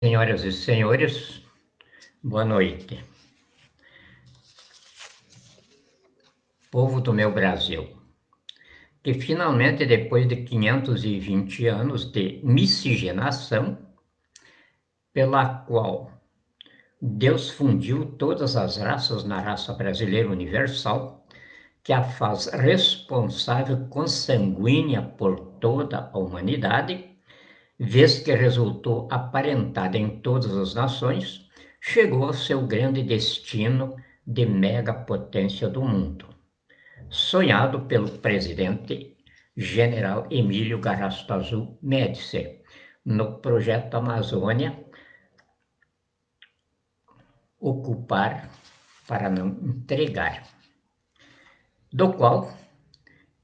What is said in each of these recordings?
Senhoras e senhores, boa noite. Povo do meu Brasil, que finalmente, depois de 520 anos de miscigenação, pela qual Deus fundiu todas as raças na raça brasileira universal, que a faz responsável consanguínea por toda a humanidade, vez que resultou aparentada em todas as nações, chegou ao seu grande destino de megapotência do mundo, sonhado pelo presidente General Emílio Garrastazu Médici, no projeto Amazônia, ocupar para não entregar, do qual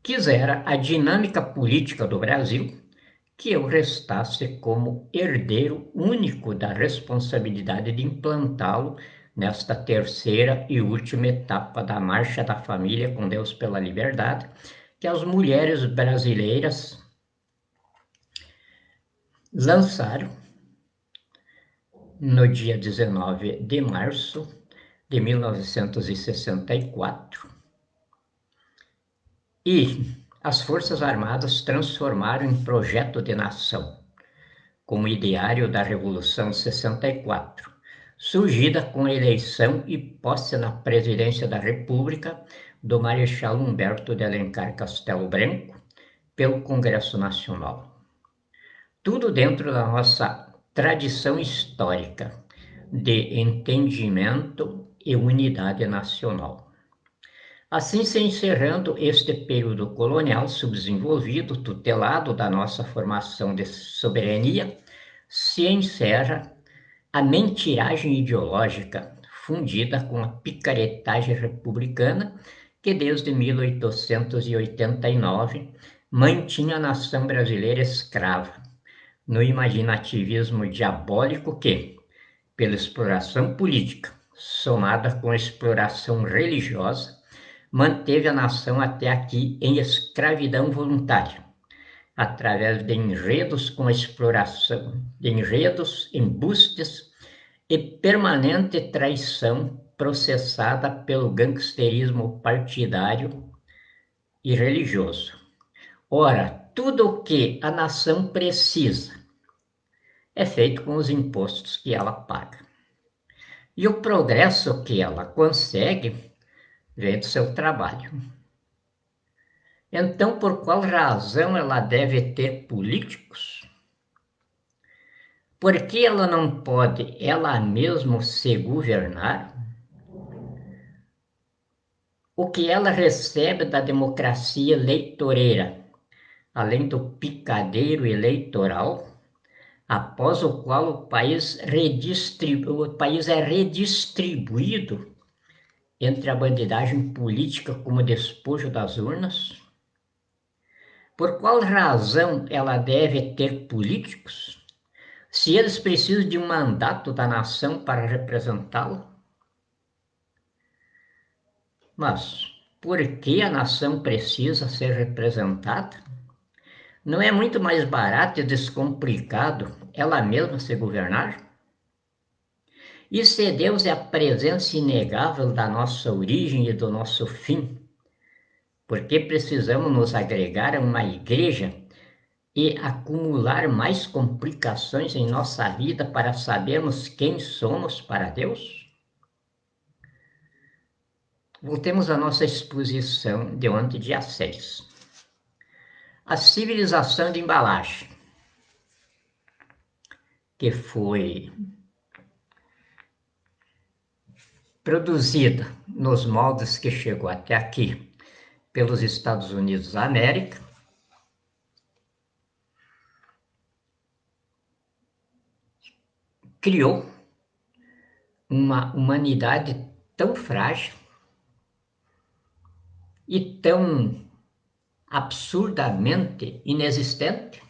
quisera a dinâmica política do Brasil que eu restasse como herdeiro único da responsabilidade de implantá-lo nesta terceira e última etapa da marcha da família com Deus pela liberdade, que as mulheres brasileiras lançaram no dia 19 de março de 1964 e as Forças Armadas transformaram em projeto de nação, como ideário da Revolução de 64, surgida com a eleição e posse na presidência da República do Marechal Humberto de Alencar Castelo Branco pelo Congresso Nacional. Tudo dentro da nossa tradição histórica de entendimento e unidade nacional. Assim se encerrando este período colonial subdesenvolvido, tutelado da nossa formação de soberania, se encerra a mentiragem ideológica fundida com a picaretagem republicana que desde 1889 mantinha a nação brasileira escrava, no imaginativismo diabólico que, pela exploração política, somada com a exploração religiosa, manteve a nação até aqui em escravidão voluntária, através de enredos com a exploração, de enredos, embustes e permanente traição processada pelo gangsterismo partidário e religioso. Ora, tudo o que a nação precisa é feito com os impostos que ela paga. E o progresso que ela consegue vem do seu trabalho. Então, por qual razão ela deve ter políticos? Por que ela não pode ela mesma se governar? O que ela recebe da democracia eleitoreira, além do picadeiro eleitoral, após o qual o país é redistribuído entre a bandidagem política como despojo das urnas? Por qual razão ela deve ter políticos, se eles precisam de um mandato da nação para representá-lo? Mas por que a nação precisa ser representada? Não é muito mais barato e descomplicado ela mesma se governar? E se Deus é a presença inegável da nossa origem e do nosso fim, por que precisamos nos agregar a uma igreja e acumular mais complicações em nossa vida para sabermos quem somos para Deus? Voltemos à nossa exposição de ontem, dia 6. A civilização de embalagem, que foi produzida nos moldes que chegou até aqui pelos Estados Unidos da América, criou uma humanidade tão frágil e tão absurdamente inexistente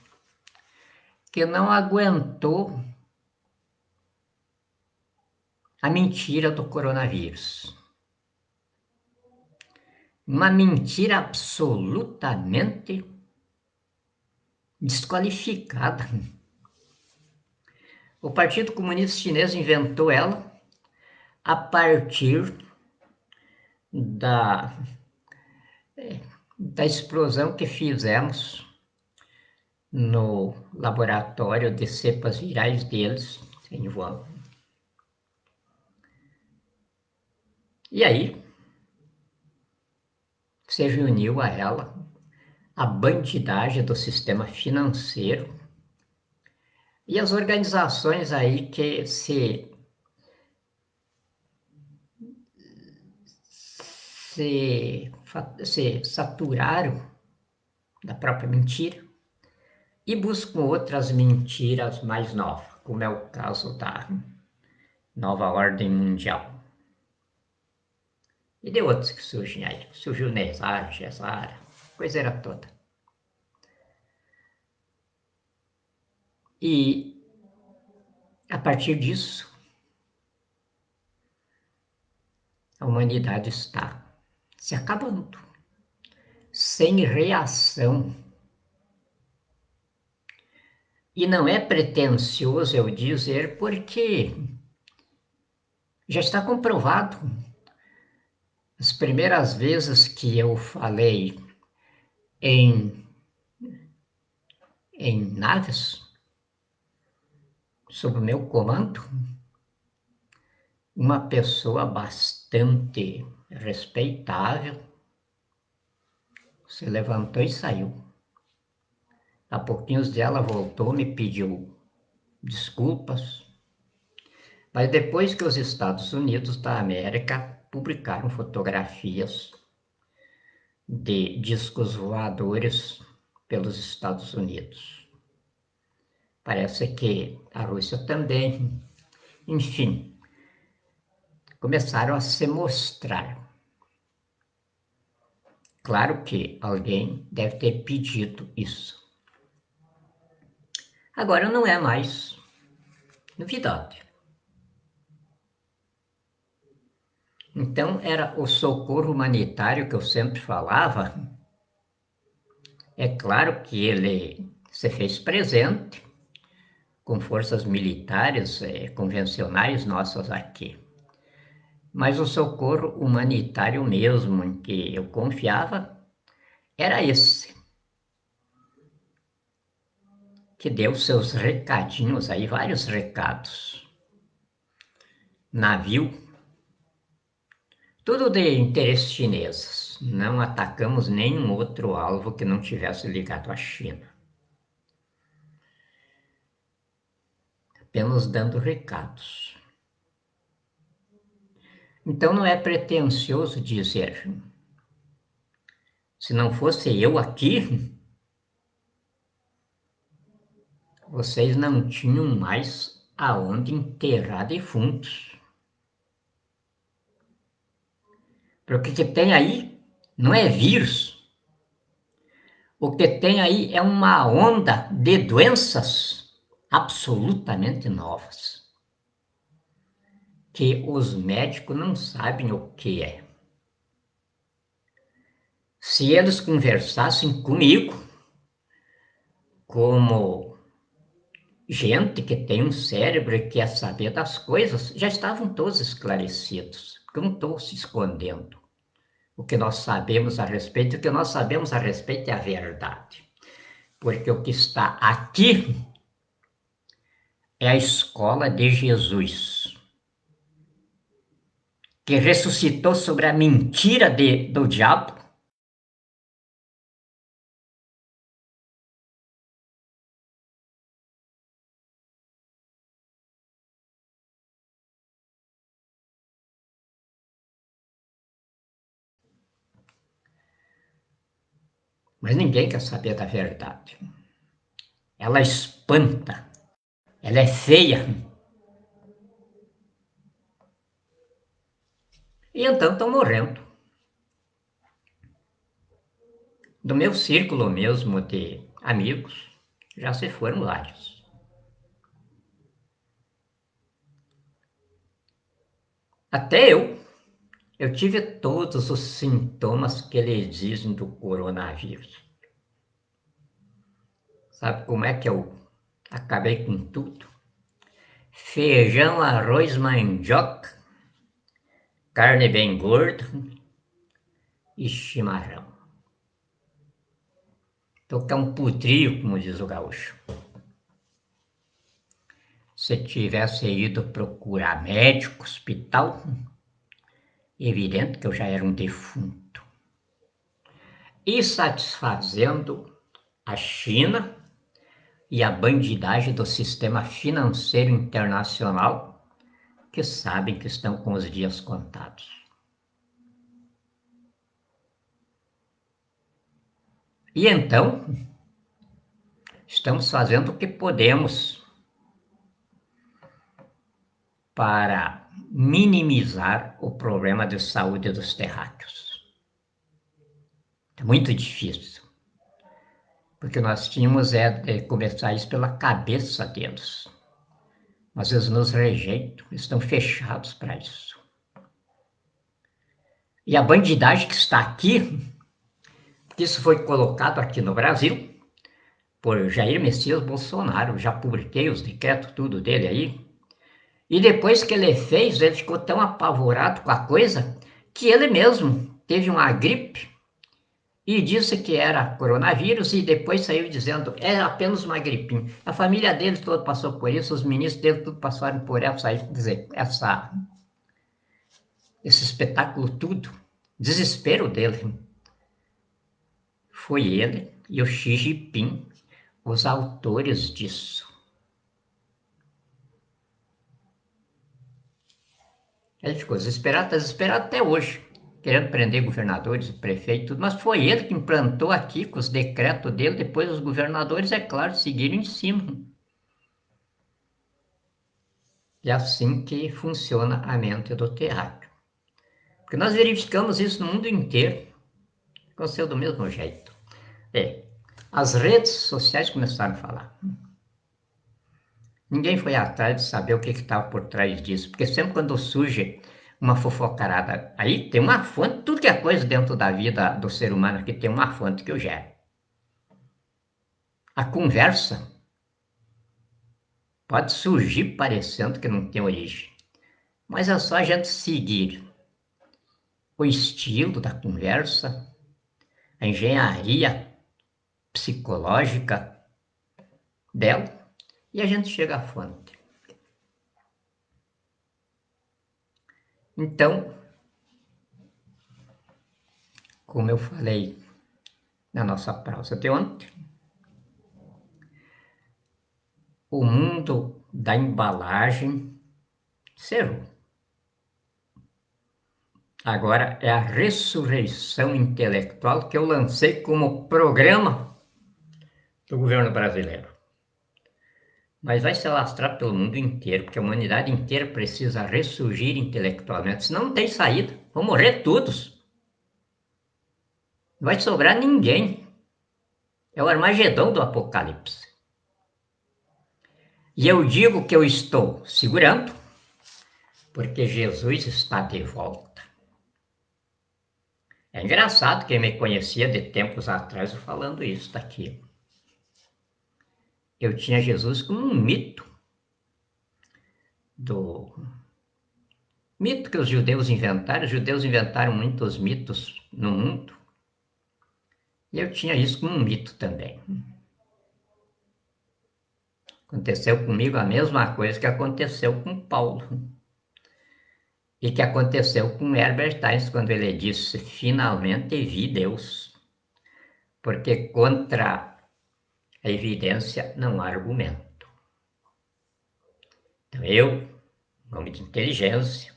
que não aguentou a mentira do coronavírus. Uma mentira absolutamente desqualificada. O Partido Comunista Chinês inventou ela a partir da, da explosão que fizemos no laboratório de cepas virais deles, em Wuhan. E aí, se reuniu a ela a bandidagem do sistema financeiro e as organizações aí que se saturaram da própria mentira e buscam outras mentiras mais novas, como é o caso da nova ordem mundial. E de outros que surgem aí. Surgiu Nezar, Gesara, coisa era toda. E a partir disso, a humanidade está se acabando, sem reação. E não é pretensioso eu dizer, porque já está comprovado. As primeiras vezes que eu falei em, em naves, sob o meu comando, uma pessoa bastante respeitável se levantou e saiu. Há pouquinhos dela voltou, me pediu desculpas, mas depois que os Estados Unidos da América publicaram fotografias de discos voadores pelos Estados Unidos. Parece que a Rússia também. Enfim, começaram a se mostrar. Claro que alguém deve ter pedido isso. Agora não é mais novidade. Então era o socorro humanitário que eu sempre falava. É claro que ele se fez presente com forças militares convencionais nossas aqui. Mas o socorro humanitário mesmo em que eu confiava era esse, que deu seus recadinhos aí, vários recados. Navio, tudo de interesses chineses. Não atacamos nenhum outro alvo que não tivesse ligado à China. Apenas dando recados. Então não é pretensioso dizer, se não fosse eu aqui, vocês não tinham mais aonde enterrar defuntos. Porque o que tem aí não é vírus. O que tem aí é uma onda de doenças absolutamente novas, que os médicos não sabem o que é. Se eles conversassem comigo, como gente que tem um cérebro e quer saber das coisas, já estavam todos esclarecidos, porque eu não estou se escondendo. O que nós sabemos a respeito, o que nós sabemos a respeito é a verdade. Porque o que está aqui é a escola de Jesus, que ressuscitou sobre a mentira do diabo. Mas ninguém quer saber da verdade. Ela espanta, ela é feia. E então estão morrendo. Do meu círculo mesmo de amigos, já se foram vários. Até eu tive todos os sintomas que eles dizem do coronavírus. Sabe como é que eu acabei com tudo? feijão, arroz, mandioca, carne bem gorda e chimarrão. Tocar um putrio, como diz o gaúcho. Se tivesse ido procurar médico, hospital, evidente que eu já era um defunto. E satisfazendo a China e a bandidagem do sistema financeiro internacional, que sabem que estão com os dias contados. E então, estamos fazendo o que podemos para minimizar o problema de saúde dos terráqueos. É muito difícil, porque nós tínhamos de começar isso pela cabeça deles. Mas eles nos rejeitam, estão fechados para isso. E a bandidagem que está aqui, isso foi colocado aqui no Brasil por Jair Messias Bolsonaro, já publiquei os decretos tudo dele aí, e depois que ele fez, ele ficou tão apavorado com a coisa, que ele mesmo teve uma gripe, e disse que era coronavírus, e depois saiu dizendo, é apenas uma gripinha. A família dele toda passou por isso, os ministros dele tudo passaram por essa, dizer, esse espetáculo tudo, desespero dele. Foi ele e o Xi Jinping os autores disso. Ele ficou desesperado, está desesperado até hoje, querendo prender governadores, prefeitos, mas foi ele que implantou aqui com os decretos dele, depois os governadores, é claro, seguiram em cima. É assim que funciona a mente do terráqueo. Porque nós verificamos isso no mundo inteiro, aconteceu do mesmo jeito. As redes sociais começaram a falar. Ninguém foi atrás de saber o que estava por trás disso, porque sempre quando surge uma fofocarada, aí tem uma fonte, tudo que é coisa dentro da vida do ser humano que tem uma fonte que o gera. A conversa pode surgir parecendo que não tem origem, mas é só a gente seguir o estilo da conversa, a engenharia psicológica dela, e a gente chega à fonte. Então, como eu falei na nossa prosa de ontem, o mundo da embalagem cerrou. Agora é a ressurreição intelectual que eu lancei como programa do governo brasileiro. Mas vai se alastrar pelo mundo inteiro, porque a humanidade inteira precisa ressurgir intelectualmente, senão não tem saída, vão morrer todos. Não vai sobrar ninguém. É o Armagedão do Apocalipse. E eu digo que eu estou segurando, porque Jesus está de volta. É engraçado quem me conhecia de tempos atrás falando isso daqui. Eu tinha Jesus como um mito mito que os judeus inventaram muitos mitos no mundo, e eu tinha isso como um mito também. Aconteceu comigo a mesma coisa que aconteceu com Paulo, e que aconteceu com Herbert Einstein, quando ele disse, finalmente vi Deus, porque contra a evidência não há argumento. Então eu, nome de inteligência,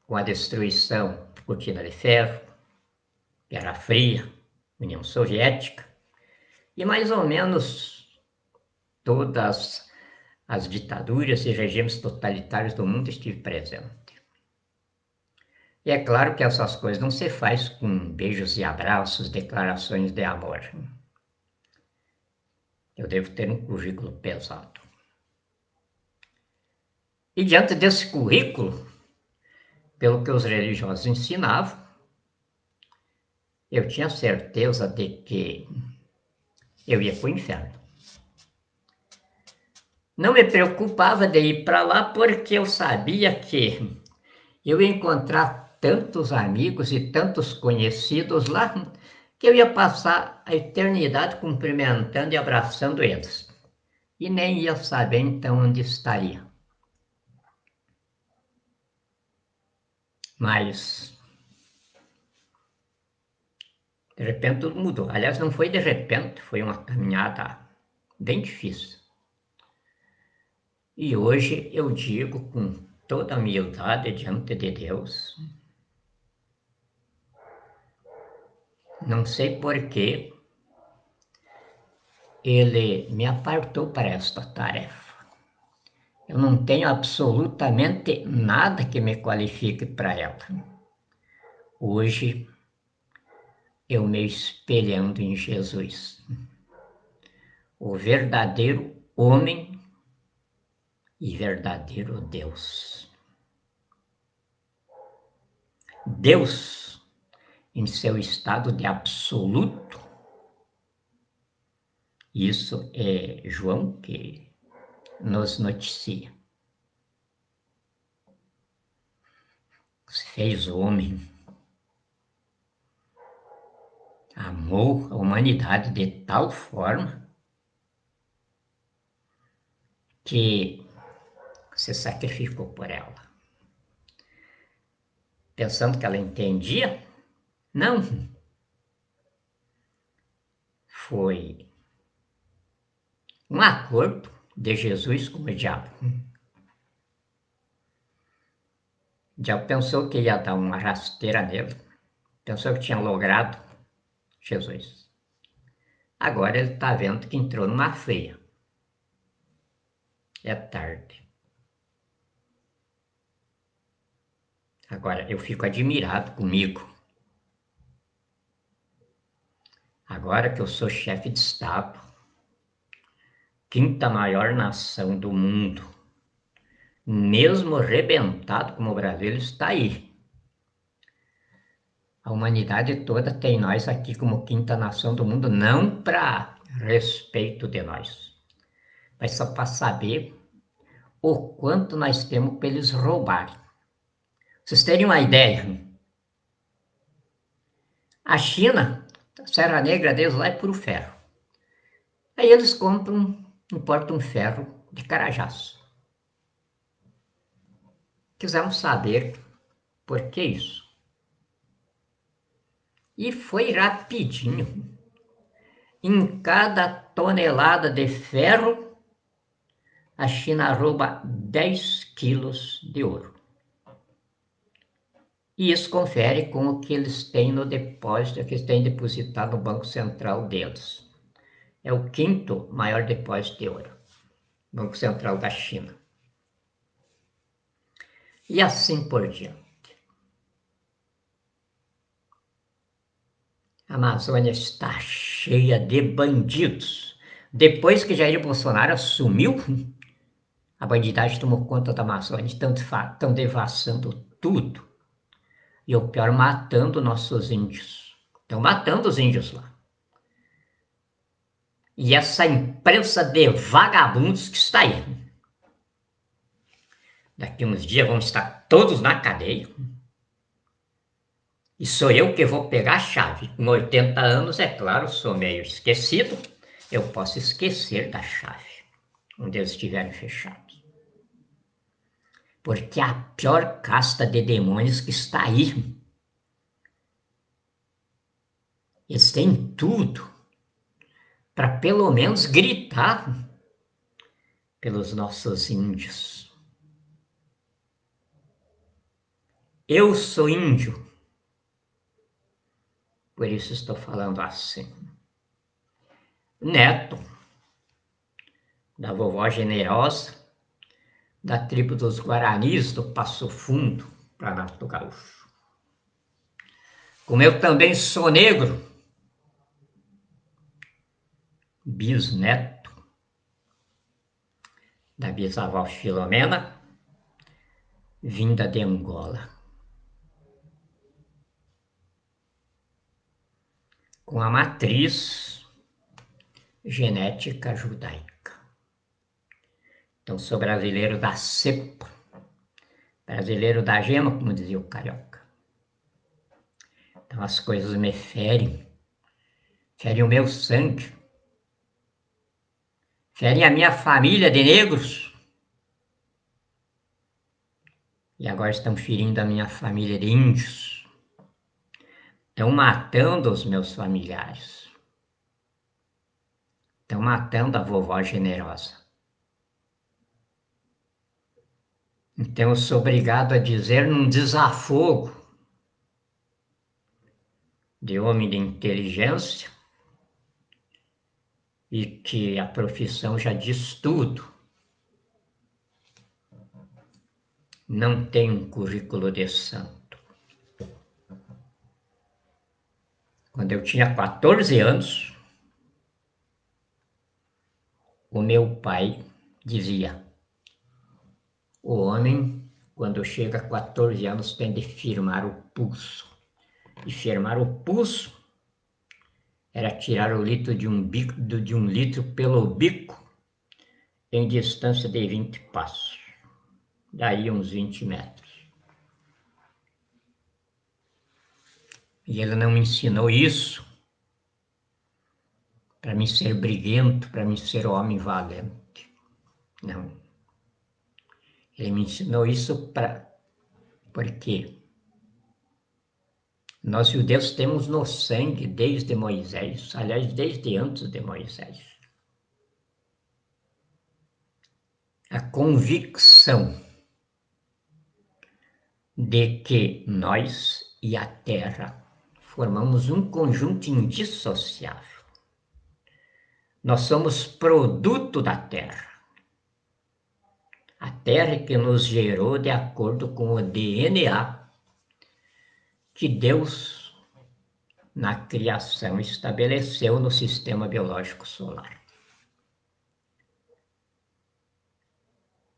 com a destruição da cortina de ferro, Guerra Fria, União Soviética, e mais ou menos todas as ditaduras e regimes totalitários do mundo estive presente. E é claro que essas coisas não se faz com beijos e abraços, declarações de amor. Eu devo ter um currículo pesado. E diante desse currículo, pelo que os religiosos ensinavam, eu tinha certeza de que eu ia para o inferno. não me preocupava de ir para lá porque eu sabia que eu ia encontrar tantos amigos e tantos conhecidos lá que eu ia passar a eternidade cumprimentando e abraçando eles. E nem ia saber então onde estaria. Mas, de repente tudo mudou. Aliás, não foi de repente, foi uma caminhada bem difícil. E hoje eu digo com toda a humildade diante de Deus, não sei por que Ele me apartou para esta tarefa. Eu não tenho absolutamente nada que me qualifique para ela. Hoje, eu me espelhando em Jesus, o verdadeiro homem e verdadeiro Deus. Deus, em seu estado de absoluto, isso é João que nos noticia. Se fez homem, amou a humanidade de tal forma que se sacrificou por ela. Pensando que ela entendia? Não. Foi um acordo de Jesus com o diabo. O diabo pensou que ia dar uma rasteira nele, pensou que tinha logrado Jesus. Agora ele está vendo que entrou numa feia. É tarde. Agora eu fico admirado comigo. Agora que eu sou chefe de Estado, quinta maior nação do mundo, mesmo arrebentado como o Brasil, ele está aí. A humanidade toda tem nós aqui como quinta nação do mundo, não para respeito de nós, mas só para saber o quanto nós temos para eles roubarem. Vocês terem uma ideia, a China, a Serra Negra deles lá é puro ferro. Aí eles compram, importam ferro de Carajás. Quisemos saber por que isso. E foi rapidinho. Em cada tonelada de ferro, a China rouba 10 quilos de ouro. E isso confere com o que eles têm no depósito, que eles têm depositado no Banco Central deles. É o quinto maior depósito de ouro, Banco Central da China. E assim por diante. A Amazônia está cheia de bandidos. Depois que Jair Bolsonaro assumiu, a bandidagem tomou conta da Amazônia, estão devassando tudo. E o pior, matando nossos índios. Estão matando os índios lá. E essa imprensa de vagabundos que está aí. Daqui uns dias vão estar todos na cadeia. E sou eu que vou pegar a chave. Com 80 anos, é claro, sou meio esquecido. Eu posso esquecer da chave, onde eles estiverem fechados. Porque a pior casta de demônios que está aí. Eles têm tudo para pelo menos gritar pelos nossos índios. Eu sou índio, por isso estou falando assim. Neto da vovó generosa, da tribo dos Guaranis do Passo Fundo, Planalto do Gaúcho. Como eu também sou negro, bisneto da bisavó Filomena, vinda de Angola. Com a matriz genética judaica. Então, sou brasileiro da cepa, brasileiro da gema, como dizia o carioca. Então, as coisas me ferem, ferem o meu sangue, ferem a minha família de negros, e agora estão ferindo a minha família de índios. Estão matando os meus familiares. Estão matando a vovó generosa. Então eu sou obrigado a dizer num desafogo de homem de inteligência, e que a profissão já diz tudo. Não tem um currículo de santo. Quando eu tinha 14 anos, o meu pai dizia: o homem, quando chega a 14 anos, tem de firmar o pulso. E firmar o pulso era tirar o litro de um litro pelo bico em distância de 20 passos. Daí uns 20 metros. E ele não me ensinou isso para mim ser briguento, para mim ser homem valente. Não. Ele me ensinou isso porque nós judeus temos no sangue desde Moisés, aliás, desde antes de Moisés, a convicção de que nós e a terra formamos um conjunto indissociável. Nós somos produto da terra. A terra que nos gerou de acordo com o DNA que Deus, na criação, estabeleceu no sistema biológico solar.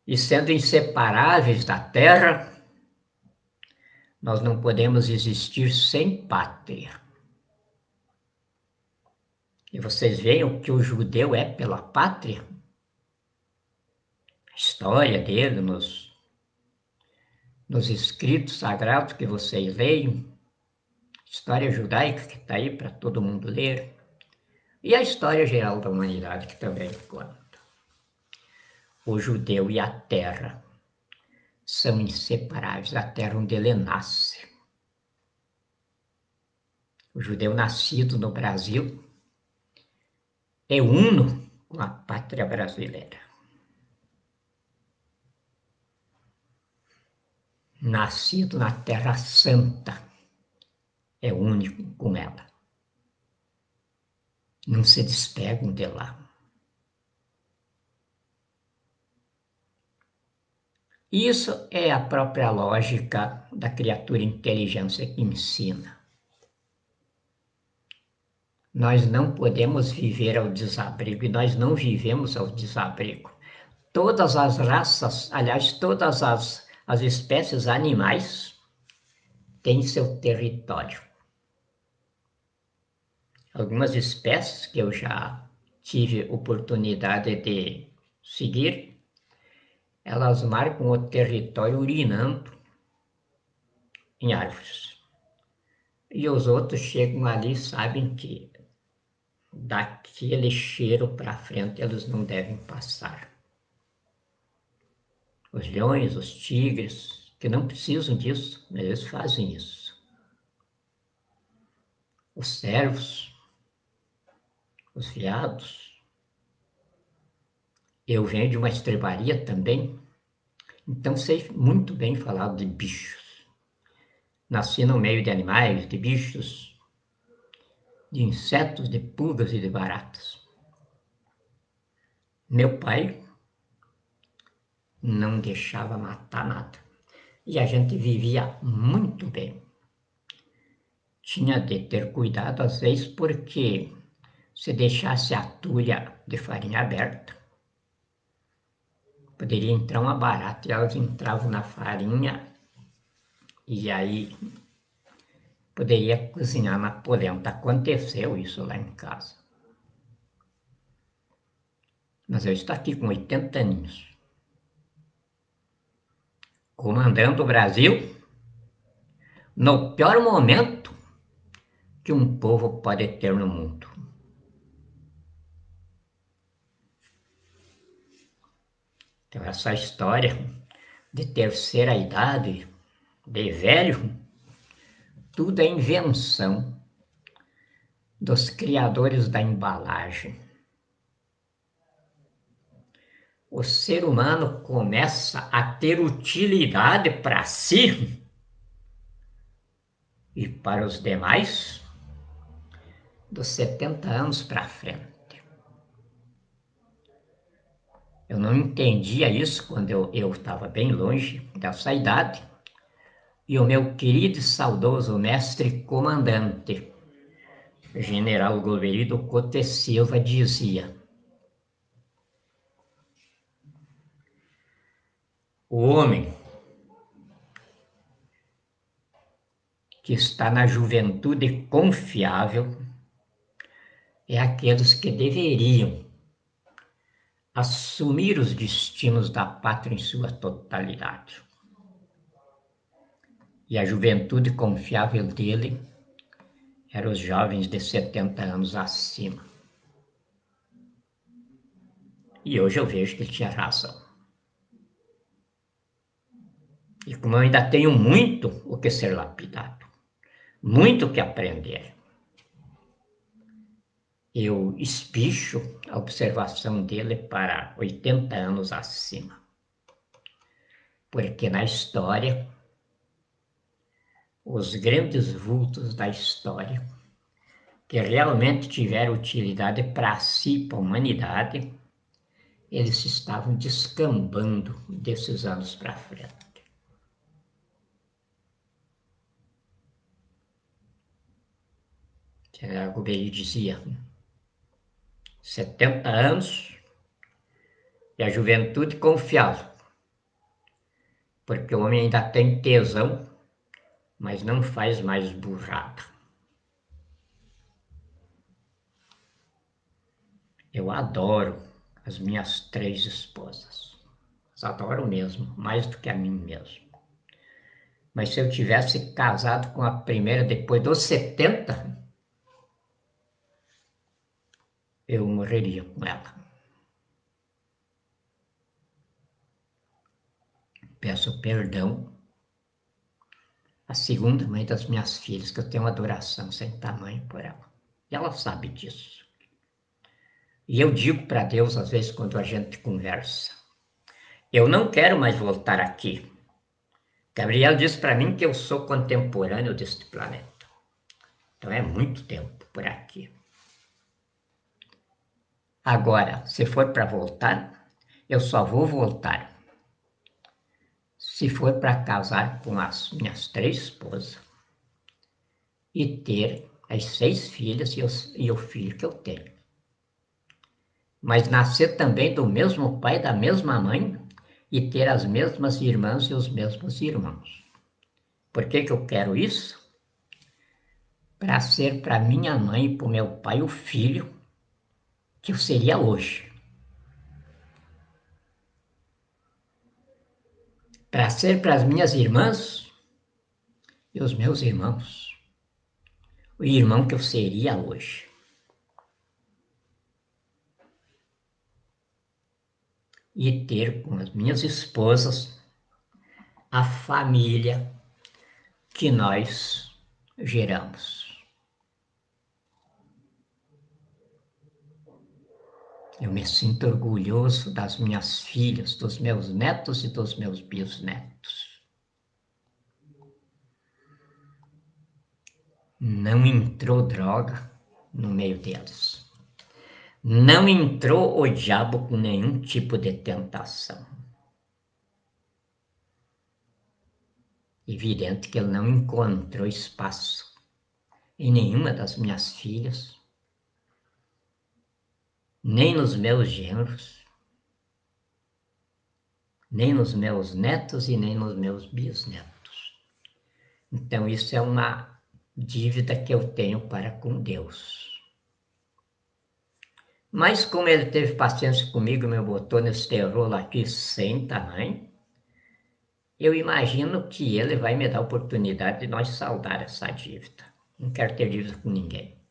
E sendo inseparáveis da terra, nós não podemos existir sem pátria. E vocês veem o que o judeu é pela pátria? A história dele nos escritos sagrados que vocês leem, história judaica que está aí para todo mundo ler, e a história geral da humanidade que também conta. O judeu e a terra são inseparáveis, a terra onde ele nasce. O judeu nascido no Brasil é uno com a pátria brasileira. Nascido na Terra Santa, é único com ela. Não se despegam de lá. Isso é a própria lógica da criatura inteligência que ensina. Nós não podemos viver ao desabrigo, e nós não vivemos ao desabrigo. Todas as raças, aliás, todas as espécies animais têm seu território. Algumas espécies que eu já tive oportunidade de seguir, elas marcam o território urinando em árvores. E os outros chegam ali e sabem que daquele cheiro para frente eles não devem passar. Os leões, os tigres, que não precisam disso, mas eles fazem isso. Os cervos, os veados. Eu venho de uma estrebaria também, então sei muito bem falar de bichos. Nasci no meio de animais, de bichos, de insetos, de pulgas e de baratas. Meu pai não deixava matar nada. E a gente vivia muito bem. Tinha de ter cuidado às vezes porque se deixasse a tulha de farinha aberta, poderia entrar uma barata e elas entravam na farinha e aí poderia cozinhar na polenta. Aconteceu isso lá em casa. Mas eu estou aqui com 80 anos. comandando o Brasil no pior momento que um povo pode ter no mundo. Então, essa história de terceira idade, de velho, tudo é invenção dos criadores da embalagem. O ser humano começa a ter utilidade para si e para os demais dos 70 anos para frente. Eu não entendia isso quando eu estava bem longe dessa idade. E o meu querido e saudoso mestre comandante, general Goverido Cote Silva, dizia: o homem que está na juventude confiável é aqueles que deveriam assumir os destinos da pátria em sua totalidade. E a juventude confiável dele eram os jovens de 70 anos acima. E hoje eu vejo que ele tinha razão. E como eu ainda tenho muito o que ser lapidado, muito o que aprender, eu espicho a observação dele para 80 anos acima. Porque na história, os grandes vultos da história, que realmente tiveram utilidade para si, para a humanidade, eles estavam descambando desses anos para frente. Gobeli dizia, 70 anos e a juventude confiável, porque o homem ainda tem tesão, mas não faz mais burrada. Eu adoro as minhas 3 esposas. As adoro mesmo, mais do que a mim mesmo. Mas se eu tivesse casado com a primeira depois dos 70, eu morreria com ela. Peço perdão à segunda mãe das minhas filhas, que eu tenho uma adoração sem tamanho por ela. E ela sabe disso. E eu digo para Deus, às vezes, quando a gente conversa, eu não quero mais voltar aqui. Gabriel disse para mim que eu sou contemporâneo deste planeta. Então é muito tempo por aqui. Agora, se for para voltar, eu só vou voltar se for para casar com as minhas 3 esposas e ter as 6 filhas e o filho que eu tenho. Mas nascer também do mesmo pai, da mesma mãe e ter as mesmas irmãs e os mesmos irmãos. Por que eu quero isso? Para ser para minha mãe e para o meu pai o filho que eu seria hoje. Para ser para as minhas irmãs e os meus irmãos o irmão que eu seria hoje. E ter com as minhas esposas a família que nós geramos. Eu me sinto orgulhoso das minhas filhas, dos meus netos e dos meus bisnetos. Não entrou droga no meio deles. Não entrou o diabo com nenhum tipo de tentação. Evidente que ele não encontrou espaço em nenhuma das minhas filhas, nem nos meus genros, nem nos meus netos e nem nos meus bisnetos. Então isso é uma dívida que eu tenho para com Deus. Mas como ele teve paciência comigo, me botou nesse rolo aqui sem tamanho, eu imagino que ele vai me dar a oportunidade de nós saldar essa dívida. Não quero ter dívida com ninguém.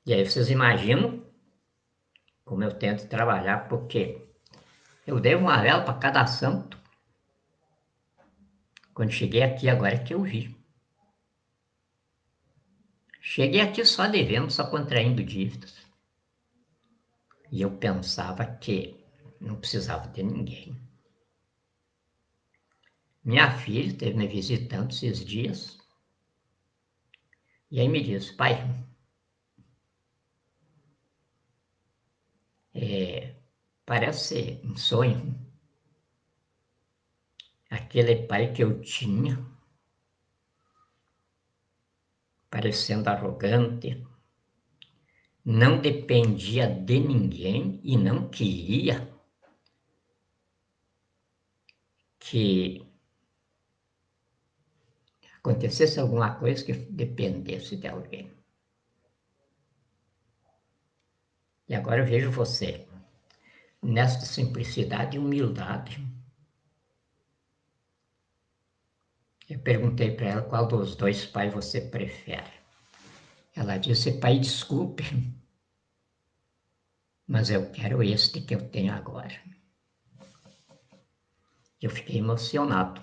E aí vocês imaginam como eu tento trabalhar, porque eu devo uma vela para cada santo. Quando cheguei aqui, agora é que eu vi. Cheguei aqui só devendo, só contraindo dívidas. E eu pensava que não precisava de ninguém. Minha filha esteve me visitando esses dias. E aí me disse, pai, parece um sonho. Aquele pai que eu tinha, parecendo arrogante, não dependia de ninguém e não queria que acontecesse alguma coisa que dependesse de alguém. E agora eu vejo você, nesta simplicidade e humildade. Eu perguntei para ela qual dos dois pais você prefere. Ela disse, pai, desculpe, mas eu quero este que eu tenho agora. Eu fiquei emocionado.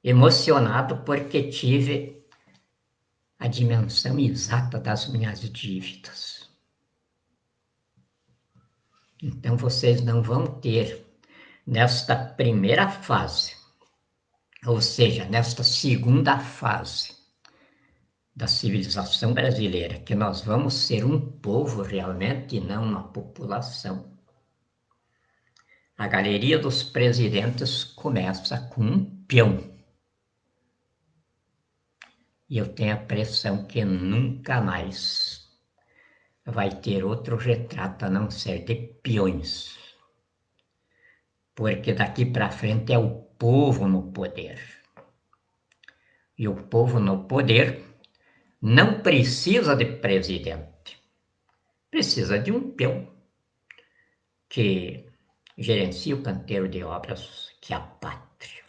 Emocionado porque tive a dimensão exata das minhas dívidas. Então vocês não vão ter, nesta primeira fase, ou seja, nesta segunda fase da civilização brasileira, que nós vamos ser um povo realmente e não uma população. A galeria dos presidentes começa com um peão. E eu tenho a impressão que nunca mais vai ter outro retrato a não ser de peões. Porque daqui para frente é o povo no poder. E o povo no poder não precisa de presidente. Precisa de um peão que gerencia o canteiro de obras que é a pátria.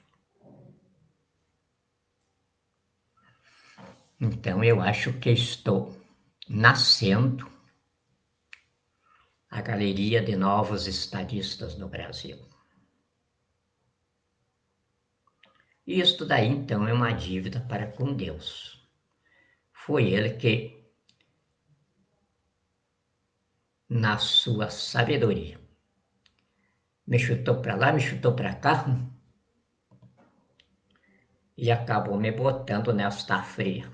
Então eu acho que estou nascendo a galeria de novos estadistas no Brasil. E isto daí, então, é uma dívida para com Deus. Foi Ele que, na sua sabedoria, me chutou para lá, me chutou para cá e acabou me botando nesta fria.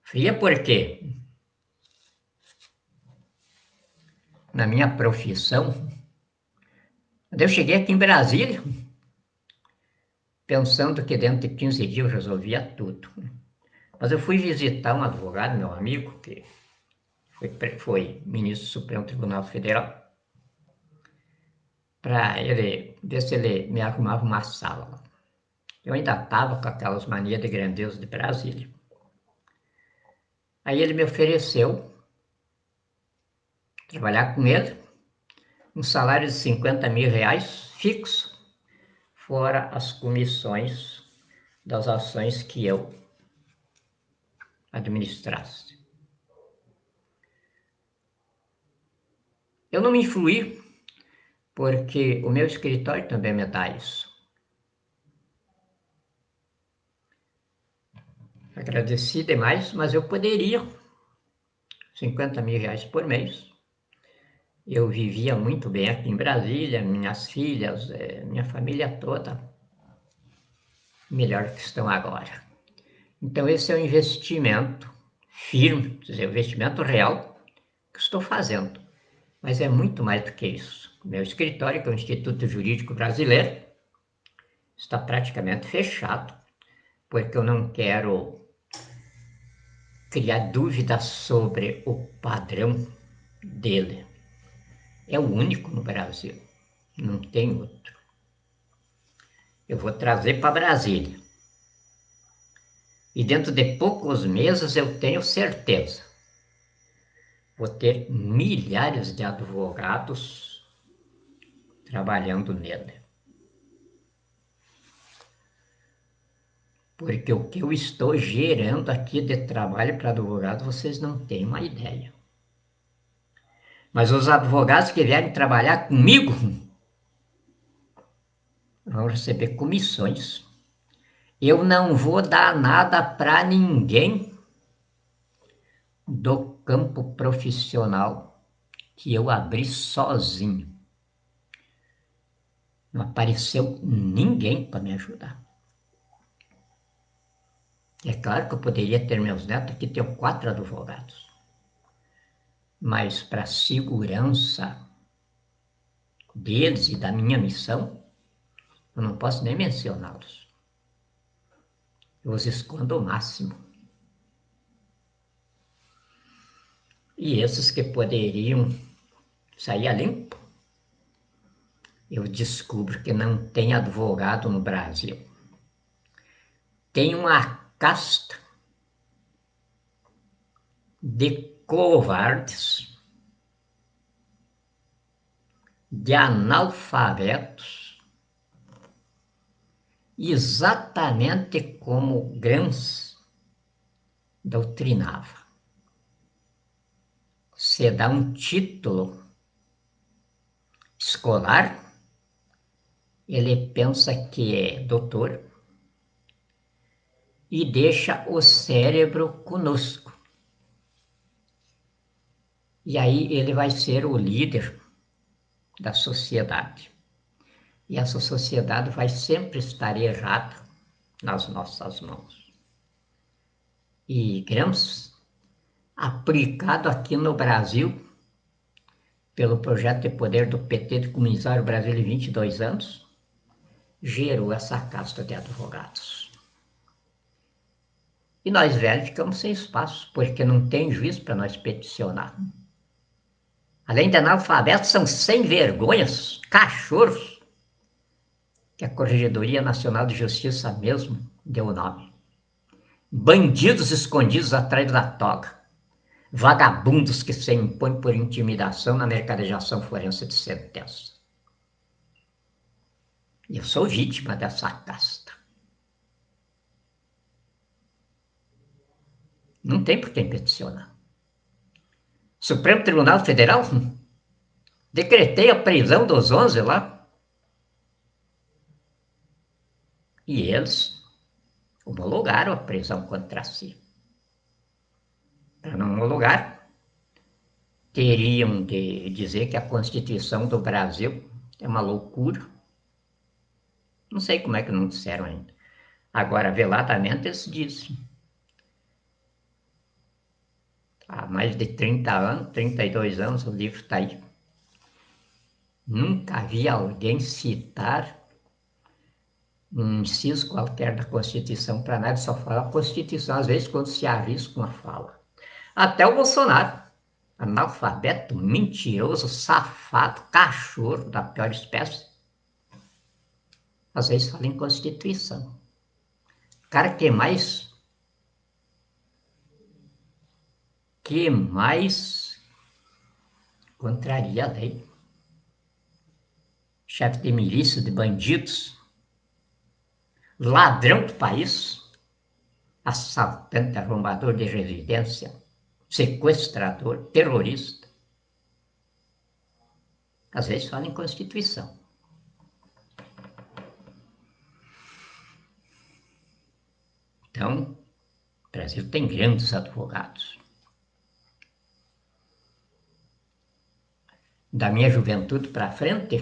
Fria porque, na minha profissão, quando eu cheguei aqui em Brasília, pensando que dentro de 15 dias eu resolvia tudo. Mas eu fui visitar um advogado, meu amigo, que foi ministro do Supremo Tribunal Federal, para ele ver se ele me arrumava uma sala. Eu ainda estava com aquelas manias de grandeza de Brasília. Aí ele me ofereceu trabalhar com ele, um salário de 50 mil reais fixo, fora as comissões das ações que eu administrasse. Eu não me influí, porque o meu escritório também me dá isso. Agradeci demais, mas eu poderia, 50 mil reais por mês. Eu vivia muito bem aqui em Brasília, minhas filhas, minha família toda, melhor que estão agora. Então esse é um investimento firme, quer dizer, um investimento real que estou fazendo. Mas é muito mais do que isso. O meu escritório, que é o Instituto Jurídico Brasileiro, está praticamente fechado, porque eu não quero criar dúvidas sobre o padrão dele. É o único no Brasil, não tem outro. Eu vou trazer para Brasília. E dentro de poucos meses eu tenho certeza, vou ter milhares de advogados trabalhando nele. Porque o que eu estou gerando aqui de trabalho para advogado, vocês não têm uma ideia. Mas os advogados que vierem trabalhar comigo vão receber comissões. Eu não vou dar nada para ninguém do campo profissional que eu abri sozinho. Não apareceu ninguém para me ajudar. É claro que eu poderia ter meus netos, aqui tenho 4 advogados. Mas para segurança deles e da minha missão, eu não posso nem mencioná-los. Eu os escondo ao máximo. E esses que poderiam sair a limpo, eu descubro que não tem advogado no Brasil. Tem uma casta de covardes, de analfabetos, exatamente como Gramsci doutrinava. Você dá um título escolar, ele pensa que é doutor e deixa o cérebro conosco. E aí ele vai ser o líder da sociedade. E essa sociedade vai sempre estar errada nas nossas mãos. E Gramsci, aplicado aqui no Brasil, pelo projeto de poder do PT de comunizar o Brasil em 22 anos, gerou essa casta de advogados. E nós velhos ficamos sem espaço, porque não tem juiz para nós peticionar. Além de analfabetos, são sem vergonhas, cachorros, que a Corregedoria Nacional de Justiça mesmo deu o nome. Bandidos escondidos atrás da toga. Vagabundos que se impõem por intimidação na mercadejação forense de sentença. Eu sou vítima dessa casta. Não tem por quem peticionar. Supremo Tribunal Federal decretei a prisão dos 11 lá. E eles homologaram a prisão contra si. Para não homologar, teriam de dizer que a Constituição do Brasil é uma loucura. Não sei como é que não disseram ainda. Agora, veladamente, eles dizem. Há mais de 30 anos, 32 anos, o livro está aí. Nunca vi alguém citar um inciso qualquer da Constituição para nada, só fala a Constituição, às vezes, quando se arrisca uma fala. Até o Bolsonaro, analfabeto, mentiroso, safado, cachorro da pior espécie, às vezes fala em Constituição. O cara que mais contraria a lei. Chefe de milícia, de bandidos, ladrão do país, assaltante, arrombador de residência, sequestrador, terrorista. Às vezes fala em Constituição. Então, o Brasil tem grandes advogados. Da minha juventude para frente,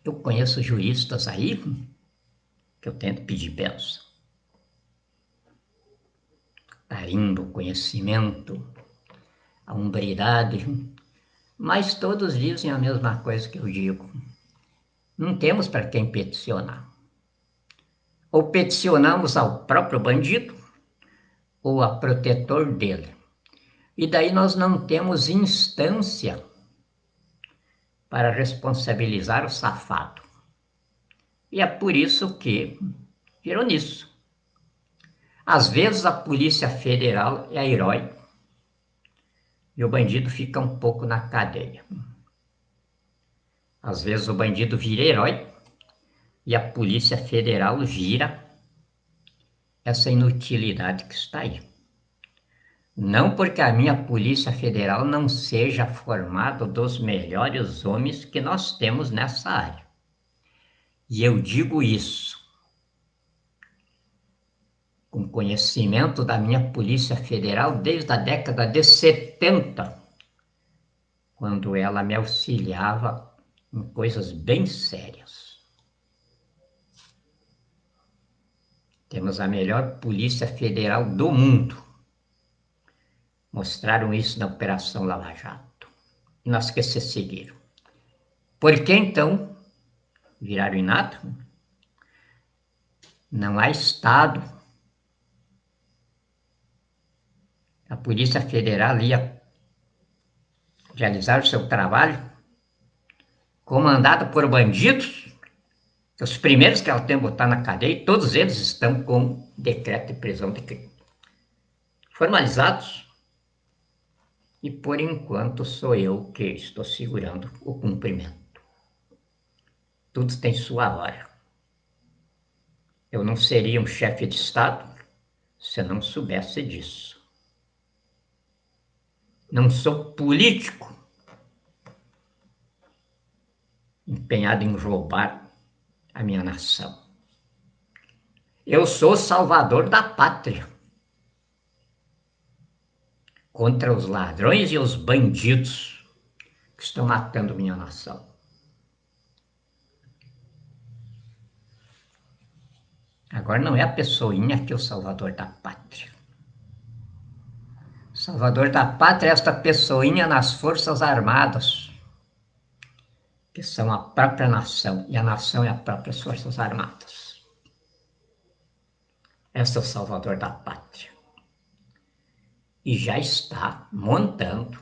eu conheço juristas aí que eu tento pedir bênção. Carimbo, conhecimento, a hombridade, mas todos dizem a mesma coisa que eu digo. Não temos para quem peticionar. Ou peticionamos ao próprio bandido, ou a protetor dele. E daí nós não temos instância para responsabilizar o safado. E é por isso que virou nisso. Às vezes a Polícia Federal é herói e o bandido fica um pouco na cadeia. Às vezes o bandido vira herói e a Polícia Federal vira essa inutilidade que está aí. Não porque a minha Polícia Federal não seja formada dos melhores homens que nós temos nessa área. E eu digo isso com conhecimento da minha Polícia Federal desde a década de 70, quando ela me auxiliava em coisas bem sérias. Temos a melhor Polícia Federal do mundo. Mostraram isso na Operação Lava Jato. E nós que se seguiram. Por que então viraram em nada? Não há Estado. A Polícia Federal ia realizar o seu trabalho comandado por bandidos. Os primeiros que ela tem que botar na cadeia, todos eles estão com decreto de prisão formalizados. E por enquanto sou eu que estou segurando o cumprimento. Tudo tem sua hora. Eu não seria um chefe de Estado se não soubesse disso. Não sou político empenhado em roubar a minha nação. Eu sou salvador da pátria contra os ladrões e os bandidos que estão matando minha nação. Agora não é a pessoinha que é o salvador da pátria. O salvador da pátria é esta pessoinha nas Forças Armadas, que são a própria nação, e a nação é as próprias Forças Armadas. Esse é o salvador da pátria. E já está montando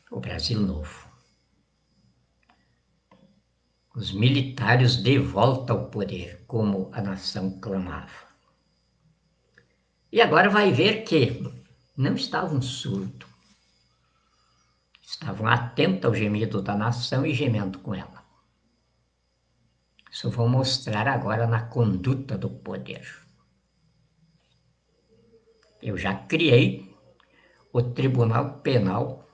o Brasil novo. Os militares de volta ao poder, como a nação clamava. E agora vai ver que não estavam surdos. Estavam atentos ao gemido da nação e gemendo com ela. Isso eu vou mostrar agora na conduta do poder. Eu já criei o Tribunal Penal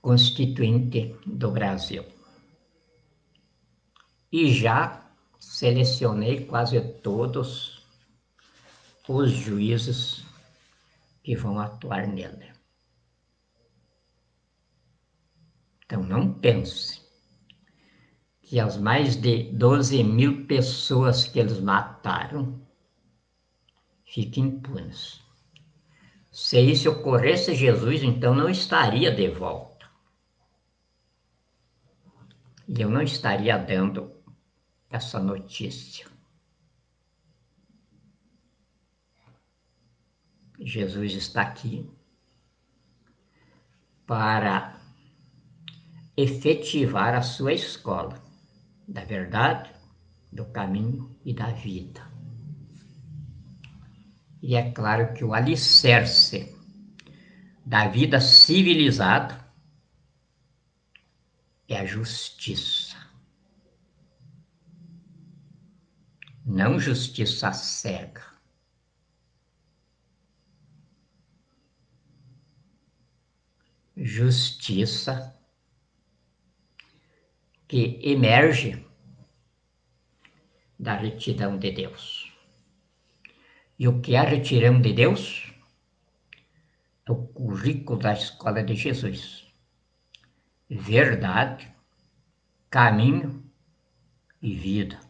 Constituinte do Brasil. E já selecionei quase todos os juízes que vão atuar nele. Então não pense que as mais de 12.000 pessoas que eles mataram fiquem impunes. Se isso ocorresse, Jesus então não estaria de volta. E eu não estaria dando essa notícia. Jesus está aqui para efetivar a sua escola da verdade, do caminho e da vida. E é claro que o alicerce da vida civilizada é a justiça. Não justiça cega. Justiça que emerge da retidão de Deus. E o que é a retidão de Deus? É o currículo da escola de Jesus. Verdade, caminho e vida.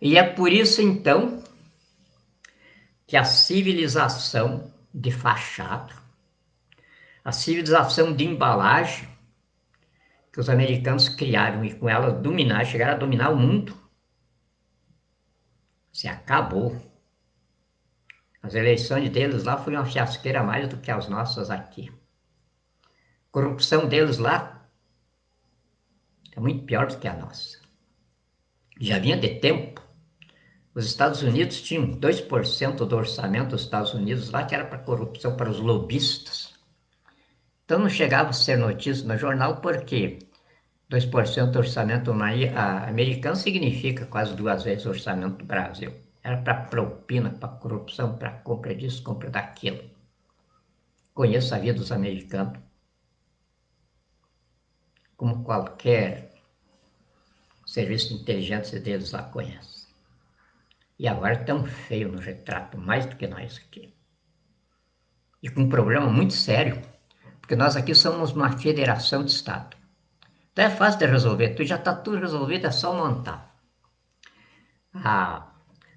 E é por isso, então, que a civilização de fachada, a civilização de embalagem, que os americanos criaram e com ela dominar, chegaram a dominar o mundo, se acabou. As eleições deles lá foram uma fiasqueira mais do que as nossas aqui. A corrupção deles lá é muito pior do que a nossa. Já vinha de tempo Os Estados Unidos tinham 2% do orçamento dos Estados Unidos lá que era para corrupção, para os lobistas. Então não chegava a ser notícia no jornal porque 2% do orçamento americano significa quase 2 vezes o orçamento do Brasil. Era para propina, para corrupção, para compra disso, compra daquilo. Conheço a vida dos americanos, como qualquer serviço de inteligência deles lá conhece. E agora tão feio no retrato, mais do que nós aqui. E com um problema muito sério, porque nós aqui somos uma federação de Estado. Então é fácil de resolver, já está tudo resolvido, é só montar. A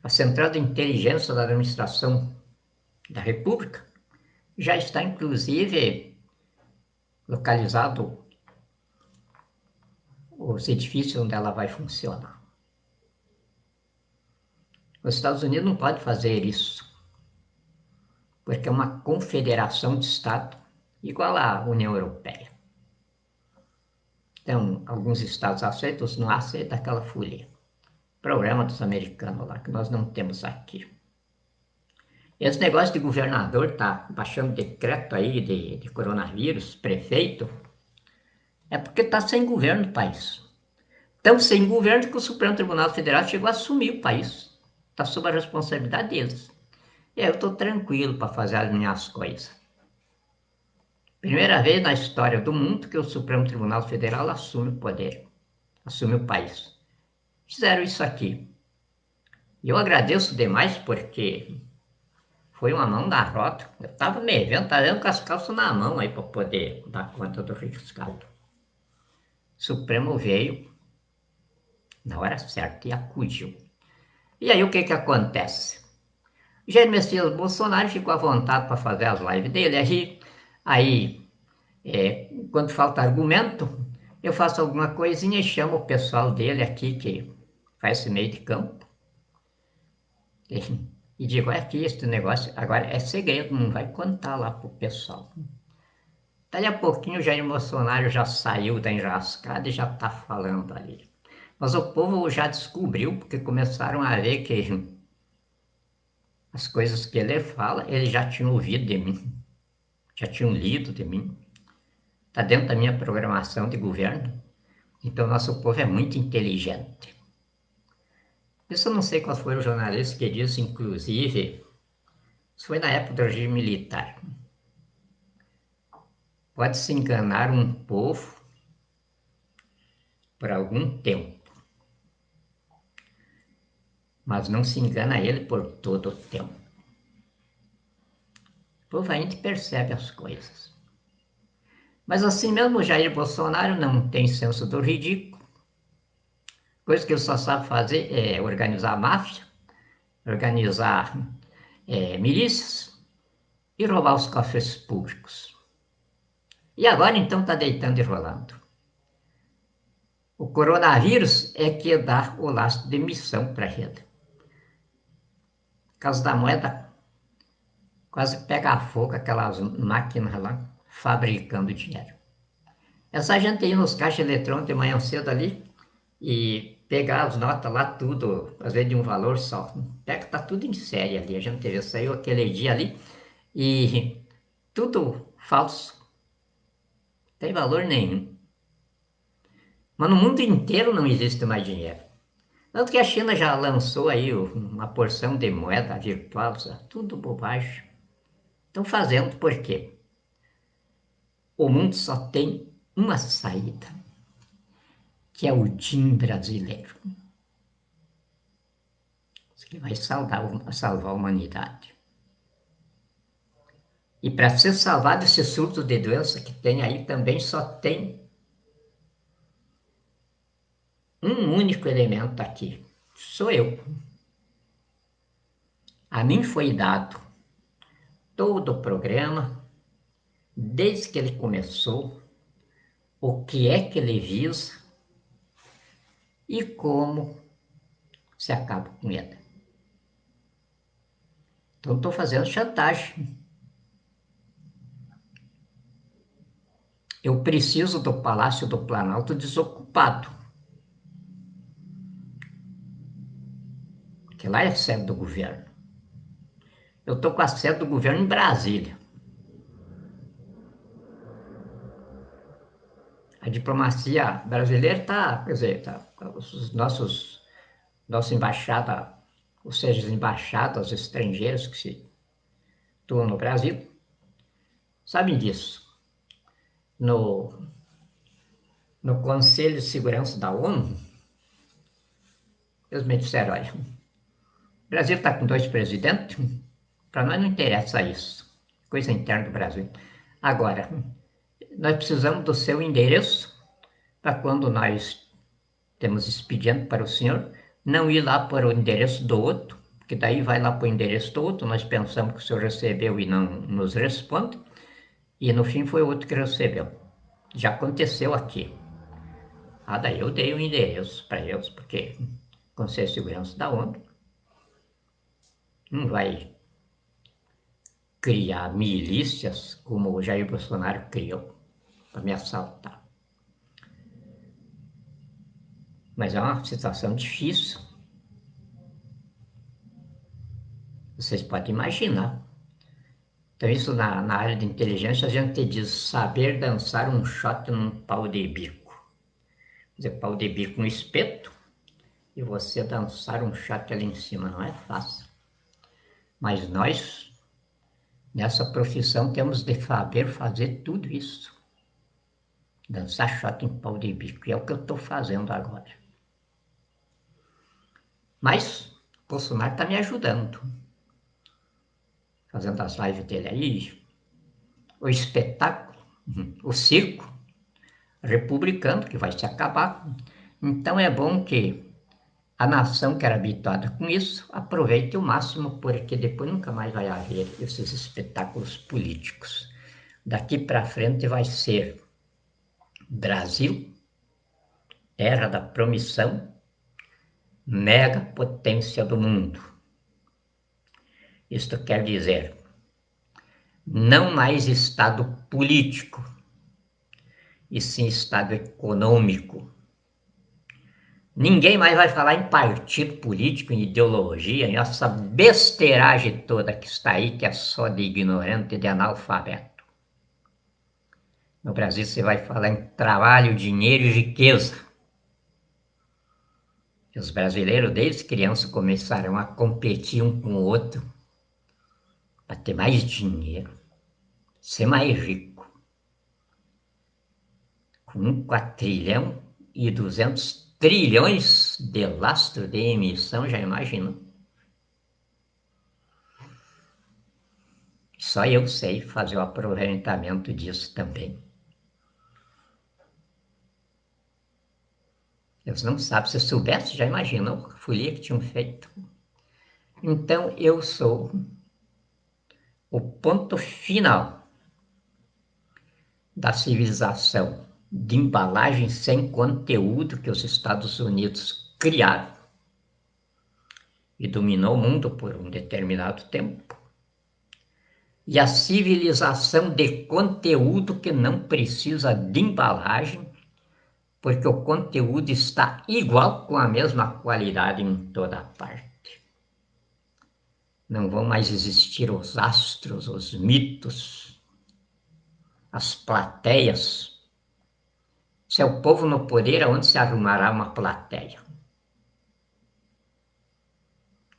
Central de Inteligência da Administração da República já está, inclusive, localizado os edifícios onde ela vai funcionar. Os Estados Unidos não podem fazer isso, porque é uma confederação de Estados igual à União Europeia. Então, alguns estados aceitam, outros não aceitam aquela folia. Problema dos americanos lá, que nós não temos aqui. Esse negócio de governador tá baixando decreto aí de coronavírus, prefeito, é porque tá sem governo o país. Tão sem governo que o Supremo Tribunal Federal chegou a assumir o país. Está sob a responsabilidade deles. E aí eu estou tranquilo para fazer as minhas coisas. Primeira vez na história do mundo que o Supremo Tribunal Federal assume o poder, assume o país. Fizeram isso aqui. E eu agradeço demais porque foi uma mão na roda. Eu estava me vendo, estava com as calças na mão aí para poder dar conta do riscado. O Supremo veio na hora certa e acudiu. E aí o que acontece? Jair Messias Bolsonaro ficou à vontade para fazer as lives dele. Aí quando falta argumento, eu faço alguma coisinha e chamo o pessoal dele aqui que faz esse meio de campo. E digo, aqui este negócio agora é segredo, não vai contar lá pro pessoal. Daí a pouquinho o Jair Bolsonaro já saiu da enrascada e já está falando ali. Mas o povo já descobriu, porque começaram a ver que as coisas que ele fala, eles já tinham ouvido de mim, já tinham lido de mim. Está dentro da minha programação de governo. Então nosso povo é muito inteligente. Isso eu não sei qual foi o jornalista que disse, inclusive, isso foi na época do regime militar. Pode-se enganar um povo por algum tempo, mas não se engana ele por todo o tempo. O povo ainda percebe as coisas. Mas assim mesmo o Jair Bolsonaro não tem senso do ridículo. Coisa que ele só sabe fazer é organizar máfia, organizar milícias e roubar os cofres públicos. E agora então está deitando e rolando. O coronavírus é que dá o lastro de emissão para ele. Por causa da moeda, quase pega fogo aquelas máquinas lá, fabricando dinheiro. Essa gente ir nos caixas eletrônicos de manhã cedo ali e pegar as notas lá tudo, às vezes de um valor só. Pega, tá tudo em série ali. A gente teve, saiu aquele dia ali e tudo falso. Não tem valor nenhum. Mas no mundo inteiro não existe mais dinheiro. Tanto que a China já lançou aí uma porção de moeda virtual, tudo bobagem. Estão fazendo por quê? O mundo só tem uma saída, que é o DIN brasileiro. Isso que vai salvar a humanidade. E para ser salvado esse surto de doença que tem aí também só tem um único elemento aqui. Sou eu. A mim foi dado todo o programa, desde que ele começou, o que é que ele visa e como se acaba com ele. Então estou fazendo chantagem. Eu preciso do Palácio do Planalto desocupado. que lá é a sede do governo. Eu estou com a sede do governo em Brasília. A diplomacia brasileira está, quer dizer, os nossa embaixada, ou seja, as embaixadas estrangeiras que se atuam no Brasil, sabem disso. No, no Conselho de Segurança da ONU, eles me disseram, olha, o Brasil está com 2 presidentes, para nós não interessa isso, coisa interna do Brasil. Agora, nós precisamos do seu endereço para quando nós temos expediente para o senhor, não ir lá para o endereço do outro, porque daí vai lá para o endereço do outro, nós pensamos que o senhor recebeu e não nos responde, e no fim foi o outro que recebeu. Já aconteceu aqui. Daí eu dei o endereço para eles, porque o Conselho de Segurança da ONU não vai criar milícias como o Jair Bolsonaro criou para me assaltar. Mas é uma situação difícil. Vocês podem imaginar. Então isso na área de inteligência a gente diz saber dançar um shot num pau de bico. Quer dizer, pau de bico no espeto e você dançar um shot ali em cima, não é fácil. Mas nós, nessa profissão, temos de saber fazer tudo isso. Dançar shot em pau de bico, e é o que eu estou fazendo agora. Mas o Bolsonaro está me ajudando. Fazendo as lives dele aí, o espetáculo, o circo republicano, que vai se acabar. Então é bom que a nação que era habituada com isso aproveite o máximo, porque depois nunca mais vai haver esses espetáculos políticos. Daqui para frente vai ser Brasil, terra da promissão, mega potência do mundo. Isto quer dizer, não mais Estado político, e sim Estado econômico. Ninguém mais vai falar em partido político, em ideologia, em essa besteiragem toda que está aí, que é só de ignorante e de analfabeto. No Brasil você vai falar em trabalho, dinheiro e riqueza. E os brasileiros, desde criança, começaram a competir um com o outro para ter mais dinheiro, ser mais rico. Com 1 quatrilhão e 200 trilhões de lastro de emissão, já imaginou? Só eu sei fazer o aproveitamento disso também. Eles não sabem, se soubesse, já imaginou a folia que tinham feito. Então eu sou o ponto final da civilização de embalagem sem conteúdo que os Estados Unidos criaram e dominou o mundo por um determinado tempo. E a civilização de conteúdo que não precisa de embalagem, porque o conteúdo está igual, com a mesma qualidade em toda parte. Não vão mais existir os astros, os mitos, as plateias. Se é o povo no poder, aonde se arrumará uma plateia?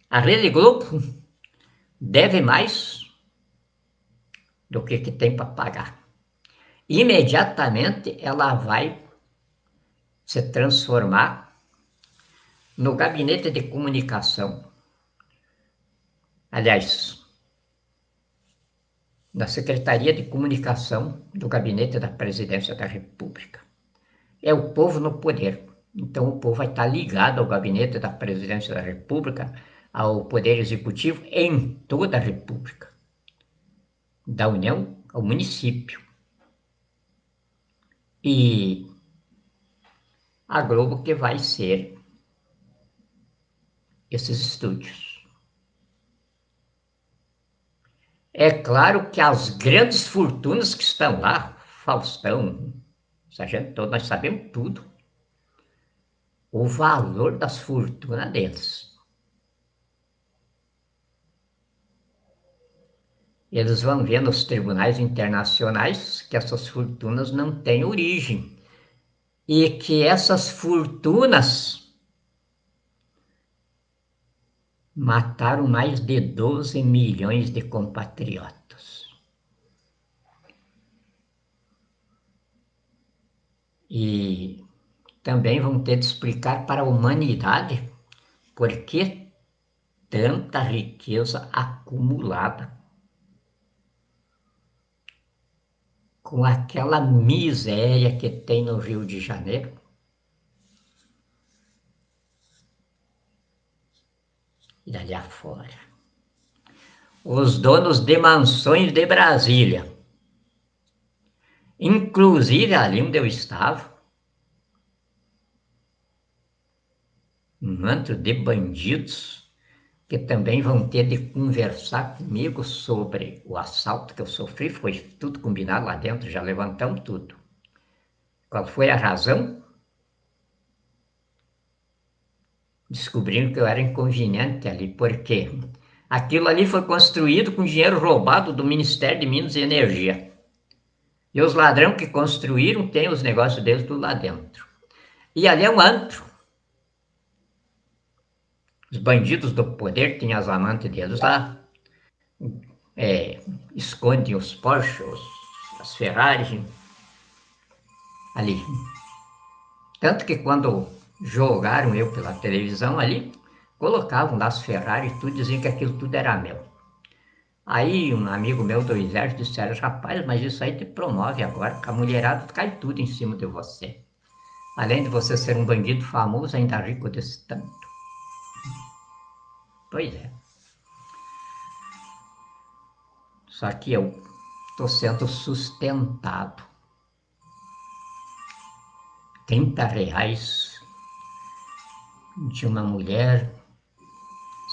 A Rede Globo deve mais do que tem para pagar. Imediatamente ela vai se transformar no gabinete de comunicação. Aliás, na Secretaria de Comunicação do Gabinete da Presidência da República. É o povo no poder. Então o povo vai estar ligado ao Gabinete da Presidência da República, ao Poder Executivo em toda a República. Da União ao município. E a Globo que vai ser esses estúdios. É claro que as grandes fortunas que estão lá, Faustão, essa gente toda, nós sabemos tudo. O valor das fortunas deles. Eles vão ver nos tribunais internacionais que essas fortunas não têm origem e que essas fortunas mataram mais de 12 milhões de compatriotas. E também vão ter de explicar para a humanidade por que tanta riqueza acumulada com aquela miséria que tem no Rio de Janeiro e ali afora. Os donos de mansões de Brasília, inclusive ali onde eu estava, um antro de bandidos, que também vão ter de conversar comigo sobre o assalto que eu sofri, foi tudo combinado lá dentro, já levantamos tudo. Qual foi a razão? Descobriram que eu era inconveniente ali, porque aquilo ali foi construído com dinheiro roubado do Ministério de Minas e Energia. E os ladrões que construíram têm os negócios deles tudo lá dentro. E ali é um antro. Os bandidos do poder tinham as amantes deles lá, escondem os Porsches, as Ferrari ali. Tanto que quando jogaram eu pela televisão ali, colocavam lá as Ferrari e tudo, diziam que aquilo tudo era meu. Aí um amigo meu do exército disseram, rapaz, mas isso aí te promove agora, que a mulherada cai tudo em cima de você. Além de você ser um bandido famoso, ainda rico desse tanto. Pois é. Só que eu estou sendo sustentado. R$ 30 de uma mulher, R$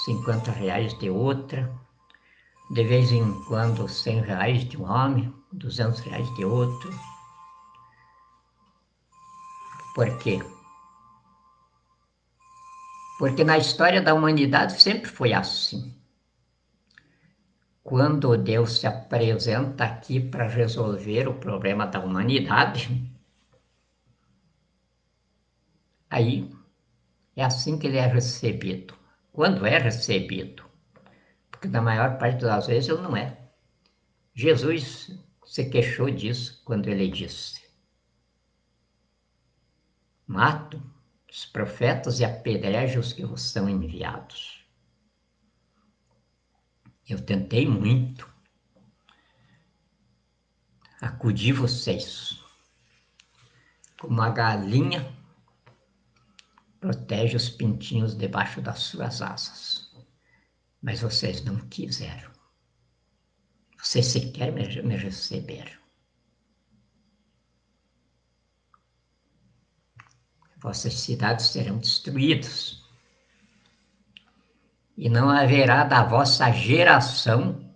50 de outra, de vez em quando R$ 100 de um homem, R$ 200 de outro. Por quê? Porque na história da humanidade sempre foi assim. Quando Deus se apresenta aqui para resolver o problema da humanidade, aí é assim que ele é recebido. Quando é recebido, porque na maior parte das vezes ele não é. Jesus se queixou disso quando ele disse: mato os profetas e apedrejo os que vos são enviados. Eu tentei muito acudir vocês, como a galinha protege os pintinhos debaixo das suas asas. Mas vocês não quiseram. Vocês sequer me receberam. Vossas cidades serão destruídas. E não haverá da vossa geração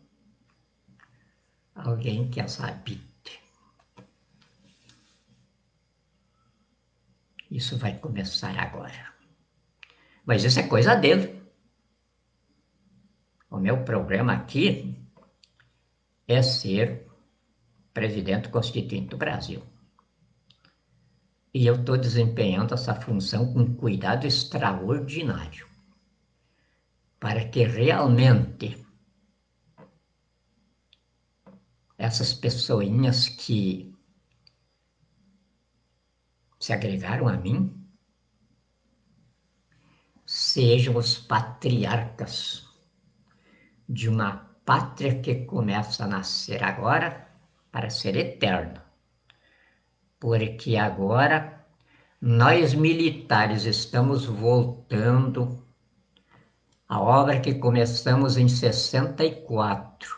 alguém que as habite. Isso vai começar agora. Mas isso é coisa dele. O meu problema aqui é ser presidente constituinte do Brasil. E eu estou desempenhando essa função com cuidado extraordinário, para que realmente essas pessoinhas que se agregaram a mim sejam os patriarcas de uma pátria que começa a nascer agora para ser eterna. Porque agora nós militares estamos voltando à obra que começamos em 64.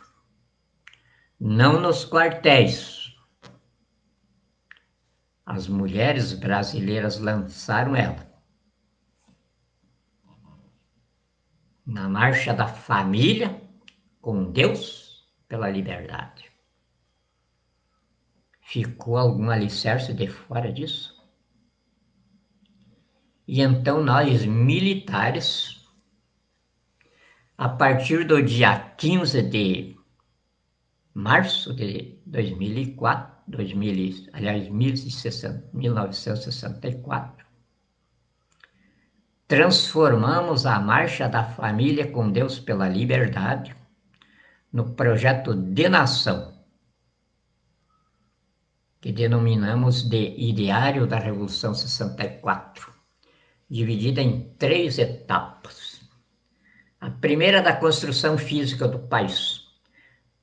Não nos quartéis. As mulheres brasileiras lançaram ela. Na marcha da família, com Deus pela liberdade. Ficou algum alicerce de fora disso? E então nós, militares, a partir do dia 15 de março de 2004, aliás, 1964, transformamos a Marcha da Família com Deus pela Liberdade no projeto de nação, que denominamos de Ideário da Revolução 64, dividida em 3 etapas. A primeira é da construção física do país,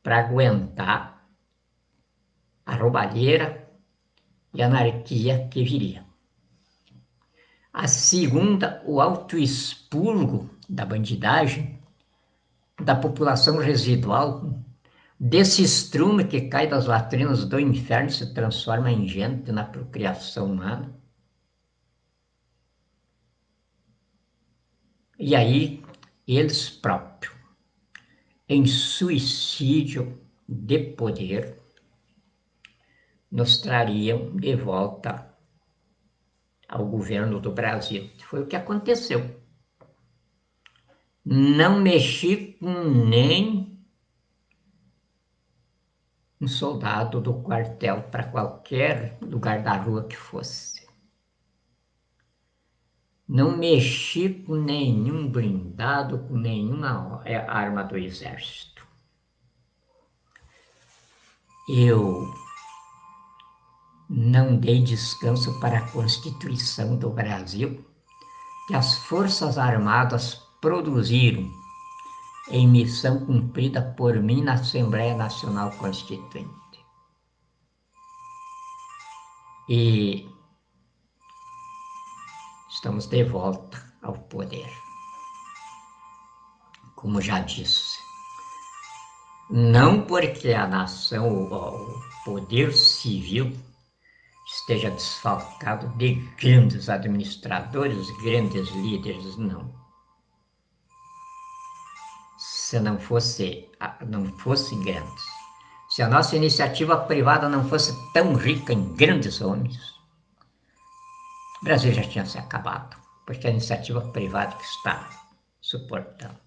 para aguentar a roubalheira e a anarquia que viria. A segunda, o autoexpurgo da bandidagem, da população residual, desse estrume que cai das latrinas do inferno e se transforma em gente na procriação humana. E aí, eles próprios, em suicídio de poder, nos trariam de volta ao governo do Brasil. Foi o que aconteceu. Não mexi com nem um soldado do quartel para qualquer lugar da rua que fosse. Não mexi com nenhum blindado, com nenhuma arma do exército. Eu não dei descanso para a Constituição do Brasil, que as Forças Armadas produziram em missão cumprida por mim na Assembleia Nacional Constituinte. E estamos de volta ao poder. Como já disse, não porque a nação, o poder civil, esteja desfalcado de grandes administradores, grandes líderes, não. Se não fosse grandes, se a nossa iniciativa privada não fosse tão rica em grandes homens, o Brasil já tinha se acabado, porque a iniciativa privada que está suportando.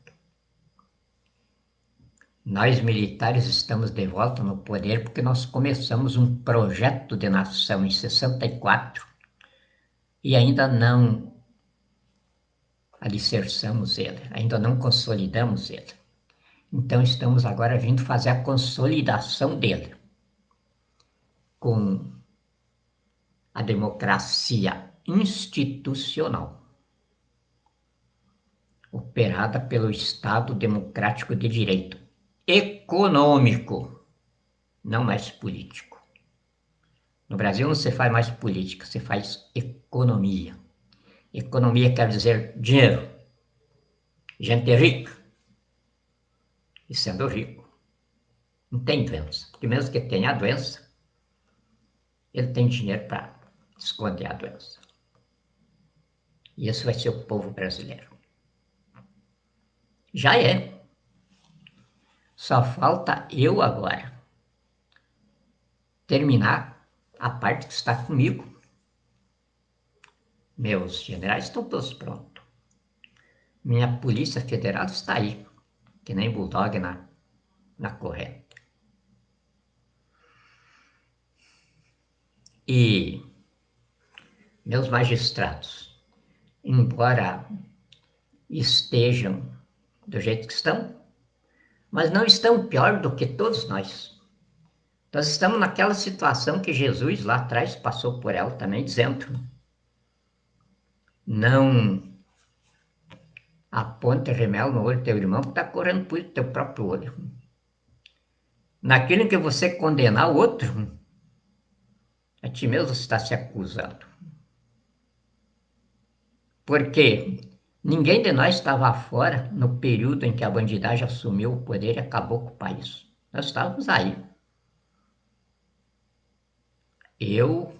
Nós militares estamos de volta no poder porque nós começamos um projeto de nação em 64 e ainda não alicerçamos ele, ainda não consolidamos ele. Então estamos agora vindo fazer a consolidação dele com a democracia institucional, operada pelo Estado Democrático de Direito, econômico, não mais político. No Brasil não se faz mais política, se faz economia. Economia quer dizer dinheiro, gente rica. E sendo rico, não tem doença, porque mesmo que tenha a doença, ele tem dinheiro para esconder a doença. E esse vai ser o povo brasileiro. Já é. Só falta eu agora terminar a parte que está comigo. Meus generais estão todos prontos. Minha Polícia Federal está aí, que nem bulldog na corrente. E meus magistrados, embora estejam do jeito que estão, mas não estão pior do que todos nós. Nós estamos naquela situação que Jesus lá atrás passou por ela também, dizendo: não aponte remelo no olho do teu irmão que está correndo por teu próprio olho. Naquilo que você condenar o outro, a ti mesmo você está se acusando. Porque ninguém de nós estava fora no período em que a bandidagem assumiu o poder e acabou com o país. Nós estávamos aí. Eu,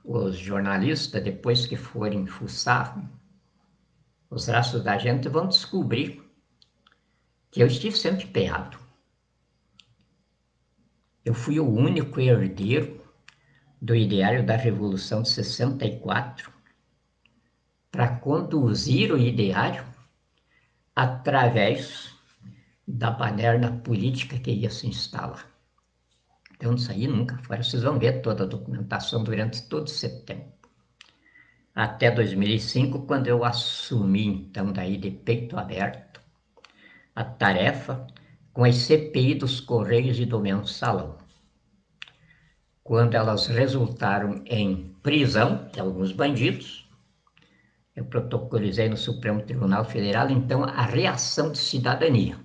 os jornalistas, depois que forem fuçar os rastros da gente, vão descobrir que eu estive sempre empenhado. Eu fui o único herdeiro do ideário da Revolução de 64 para conduzir o ideário através da baderna política que ia se instalar. Então, não saí nunca fora. Vocês vão ver toda a documentação durante todo esse tempo. Até 2005, quando eu assumi, então, daí de peito aberto, a tarefa com as CPI dos Correios e do Mensalão. Quando elas resultaram em prisão de alguns bandidos, eu protocolizei no Supremo Tribunal Federal, então, a reação de cidadania,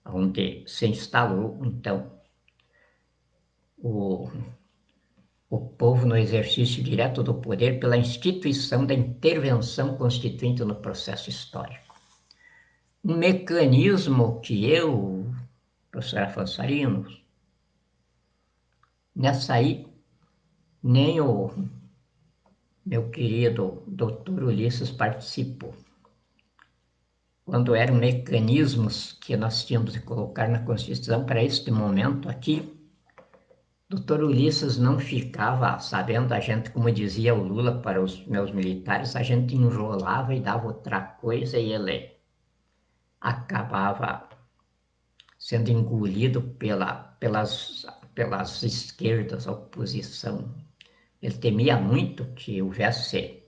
onde se instalou, então, o povo no exercício direto do poder pela instituição da intervenção constituinte no processo histórico. Um mecanismo que eu, professor Afonso Arinos, nessa aí, nem o meu querido doutor Ulisses participou. Quando eram mecanismos que nós tínhamos de colocar na Constituição para este momento aqui, doutor Ulisses não ficava sabendo, a gente, como dizia o Lula para os meus militares, a gente enrolava e dava outra coisa e ele acabava sendo engolido pelas esquerdas, a oposição. Ele temia muito que houvesse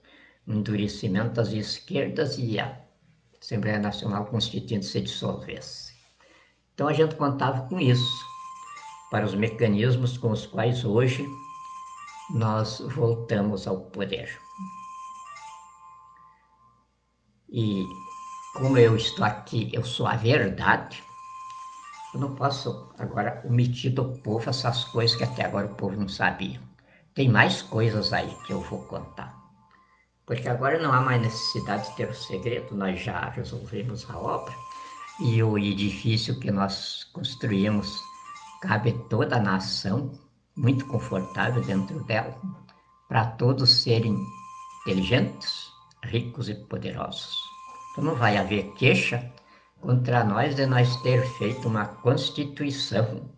um endurecimento das esquerdas e a Assembleia Nacional Constituinte se dissolvesse. Então a gente contava com isso, para os mecanismos com os quais hoje nós voltamos ao poder. E como eu estou aqui, eu sou a verdade, eu não posso agora omitir do povo essas coisas que até agora o povo não sabia. Tem mais coisas aí que eu vou contar. Porque agora não há mais necessidade de ter o segredo, nós já resolvemos a obra e o edifício que nós construímos cabe toda a nação, muito confortável dentro dela, para todos serem inteligentes, ricos e poderosos. Então não vai haver queixa contra nós de nós ter feito uma Constituição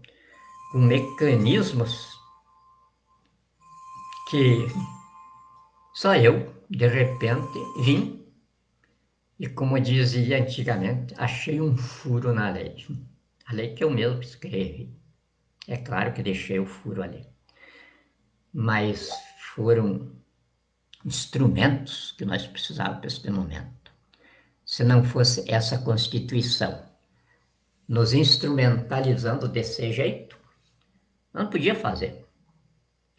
com mecanismos que só eu, de repente, vim e, como dizia antigamente, achei um furo na lei. A lei que eu mesmo escrevi. É claro que deixei o furo ali. Mas foram instrumentos que nós precisávamos para este momento. Se não fosse essa Constituição nos instrumentalizando desse jeito, não podia fazer.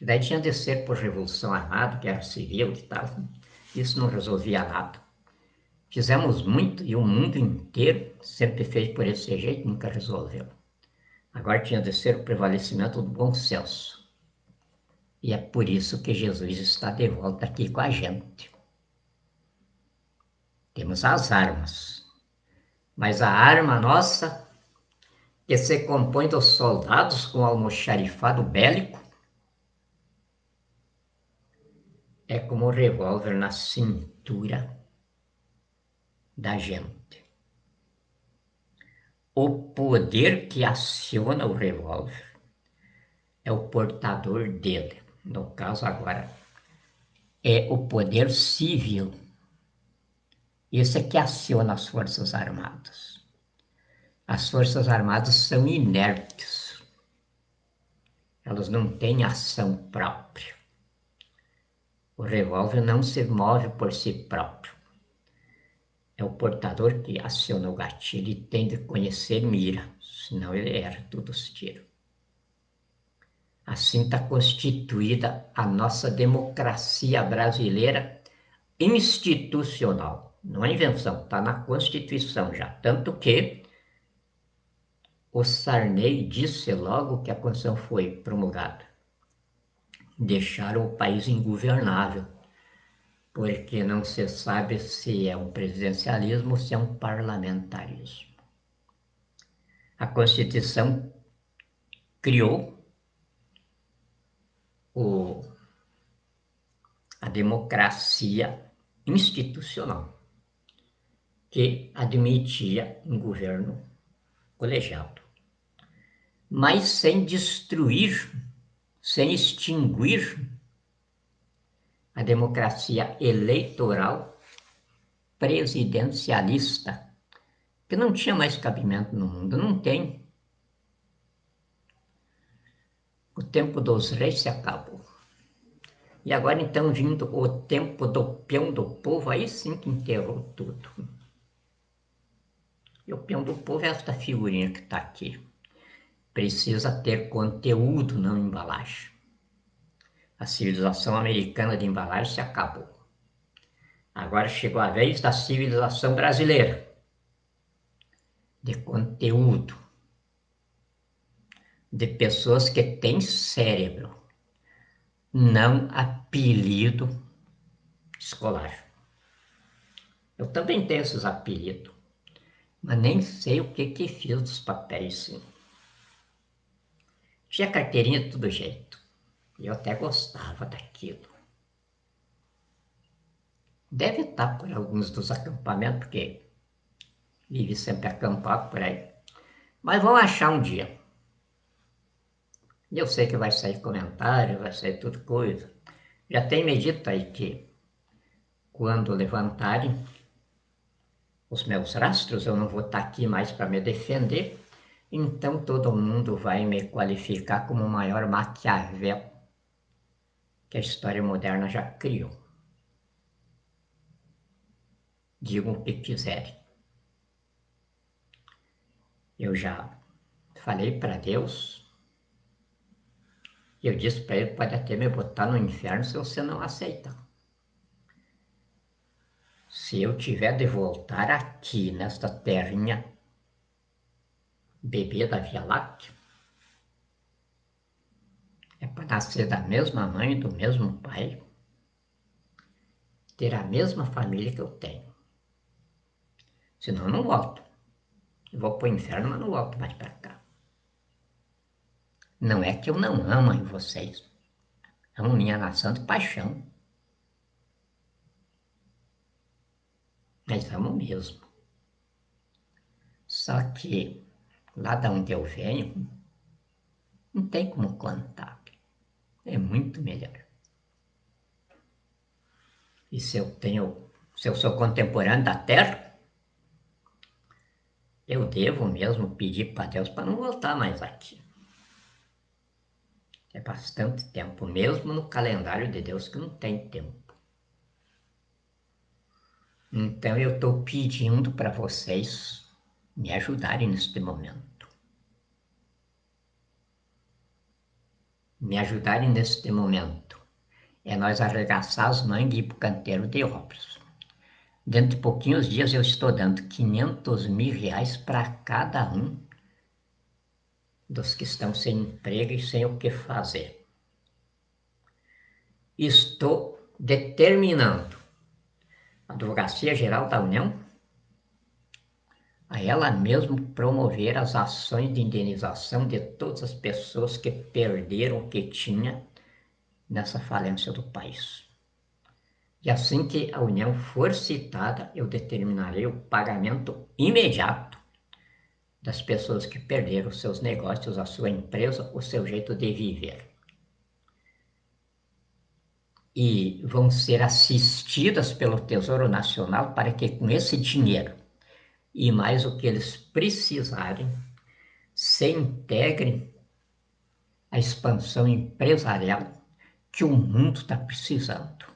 Daí tinha de ser por revolução armada, guerra civil e tal. Isso não resolvia nada. Fizemos muito e o mundo inteiro sempre fez por esse jeito, nunca resolveu. Agora tinha de ser o prevalecimento do bom senso. E é por isso que Jesus está de volta aqui com a gente. Temos as armas, mas a arma nossa, que se compõe dos soldados com almoxarifado bélico, é como um revólver na cintura da gente. O poder que aciona o revólver é o portador dele. No caso agora, é o poder civil. Esse é que aciona as Forças Armadas. As Forças Armadas são inertes. Elas não têm ação própria. O revólver não se move por si próprio. É o portador que aciona o gatilho e tem de conhecer mira, senão ele erra todos os tiros. Assim está constituída a nossa democracia brasileira institucional. Não é invenção, está na Constituição já. Tanto que o Sarney disse logo que a Constituição foi promulgada. Deixaram o país ingovernável, porque não se sabe se é um presidencialismo ou se é um parlamentarismo. A Constituição criou a democracia institucional, que admitia um governo colegiado, mas sem destruir, sem extinguir a democracia eleitoral presidencialista que não tinha mais cabimento no mundo, não tem. O tempo dos reis se acabou. E agora então vindo o tempo do peão do povo, aí sim que enterrou tudo. E o peão do povo é esta figurinha que está aqui. Precisa ter conteúdo, não embalagem. A civilização americana de embalagem se acabou. Agora chegou a vez da civilização brasileira, de conteúdo, de pessoas que têm cérebro, não apelido escolar. Eu também tenho esses apelidos, mas nem sei o que fiz dos papéis, sim. Tinha carteirinha de todo jeito, e eu até gostava daquilo. Deve estar por alguns dos acampamentos, porque vive sempre acampado por aí. Mas vão achar um dia. E eu sei que vai sair comentário, vai sair tudo coisa. Já tem me dito aí que quando levantarem os meus rastros, eu não vou estar aqui mais para me defender, então todo mundo vai me qualificar como o maior Maquiavel que a história moderna já criou. Digam o que quiserem. Eu já falei para Deus, e eu disse para ele, pode até me botar no inferno se você não aceitar. Se eu tiver de voltar aqui, nesta terrinha, bebê da Via Láctea, é para nascer da mesma mãe e do mesmo pai, ter a mesma família que eu tenho. Senão eu não volto. Eu vou para o inferno, mas não volto mais para cá. Não é que eu não amo vocês. Amo minha nação de paixão. Mas amo mesmo. Só que lá de onde eu venho, não tem como contar. É muito melhor. E se eu sou contemporâneo da Terra, eu devo mesmo pedir para Deus para não voltar mais aqui. É bastante tempo, mesmo no calendário de Deus que não tem tempo. Então eu estou pedindo para vocês me ajudarem neste momento. Me ajudarem neste momento. É nós arregaçar as mangas e ir para o canteiro de obras. Dentro de pouquinhos dias eu estou dando 500 mil reais para cada um dos que estão sem emprego e sem o que fazer. Estou determinando a Advocacia Geral da União a ela mesma promover as ações de indenização de todas as pessoas que perderam o que tinha nessa falência do país. E assim que a União for citada, eu determinarei o pagamento imediato das pessoas que perderam os seus negócios, a sua empresa, o seu jeito de viver. E vão ser assistidas pelo Tesouro Nacional para que com esse dinheiro e mais o que eles precisarem, se integrem à expansão empresarial que o mundo está precisando.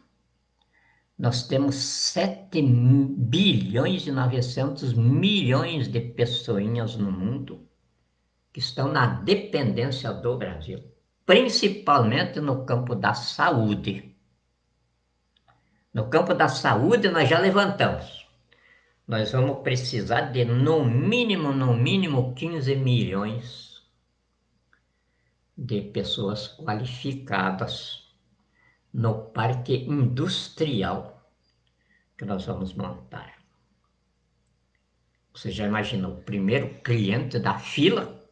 Nós temos 7 bilhões e 900 milhões de pessoinhas no mundo que estão na dependência do Brasil, principalmente no campo da saúde. No campo da saúde nós já levantamos. Nós vamos precisar de no mínimo 15 milhões de pessoas qualificadas no parque industrial que nós vamos montar. Você já imaginou, o primeiro cliente da fila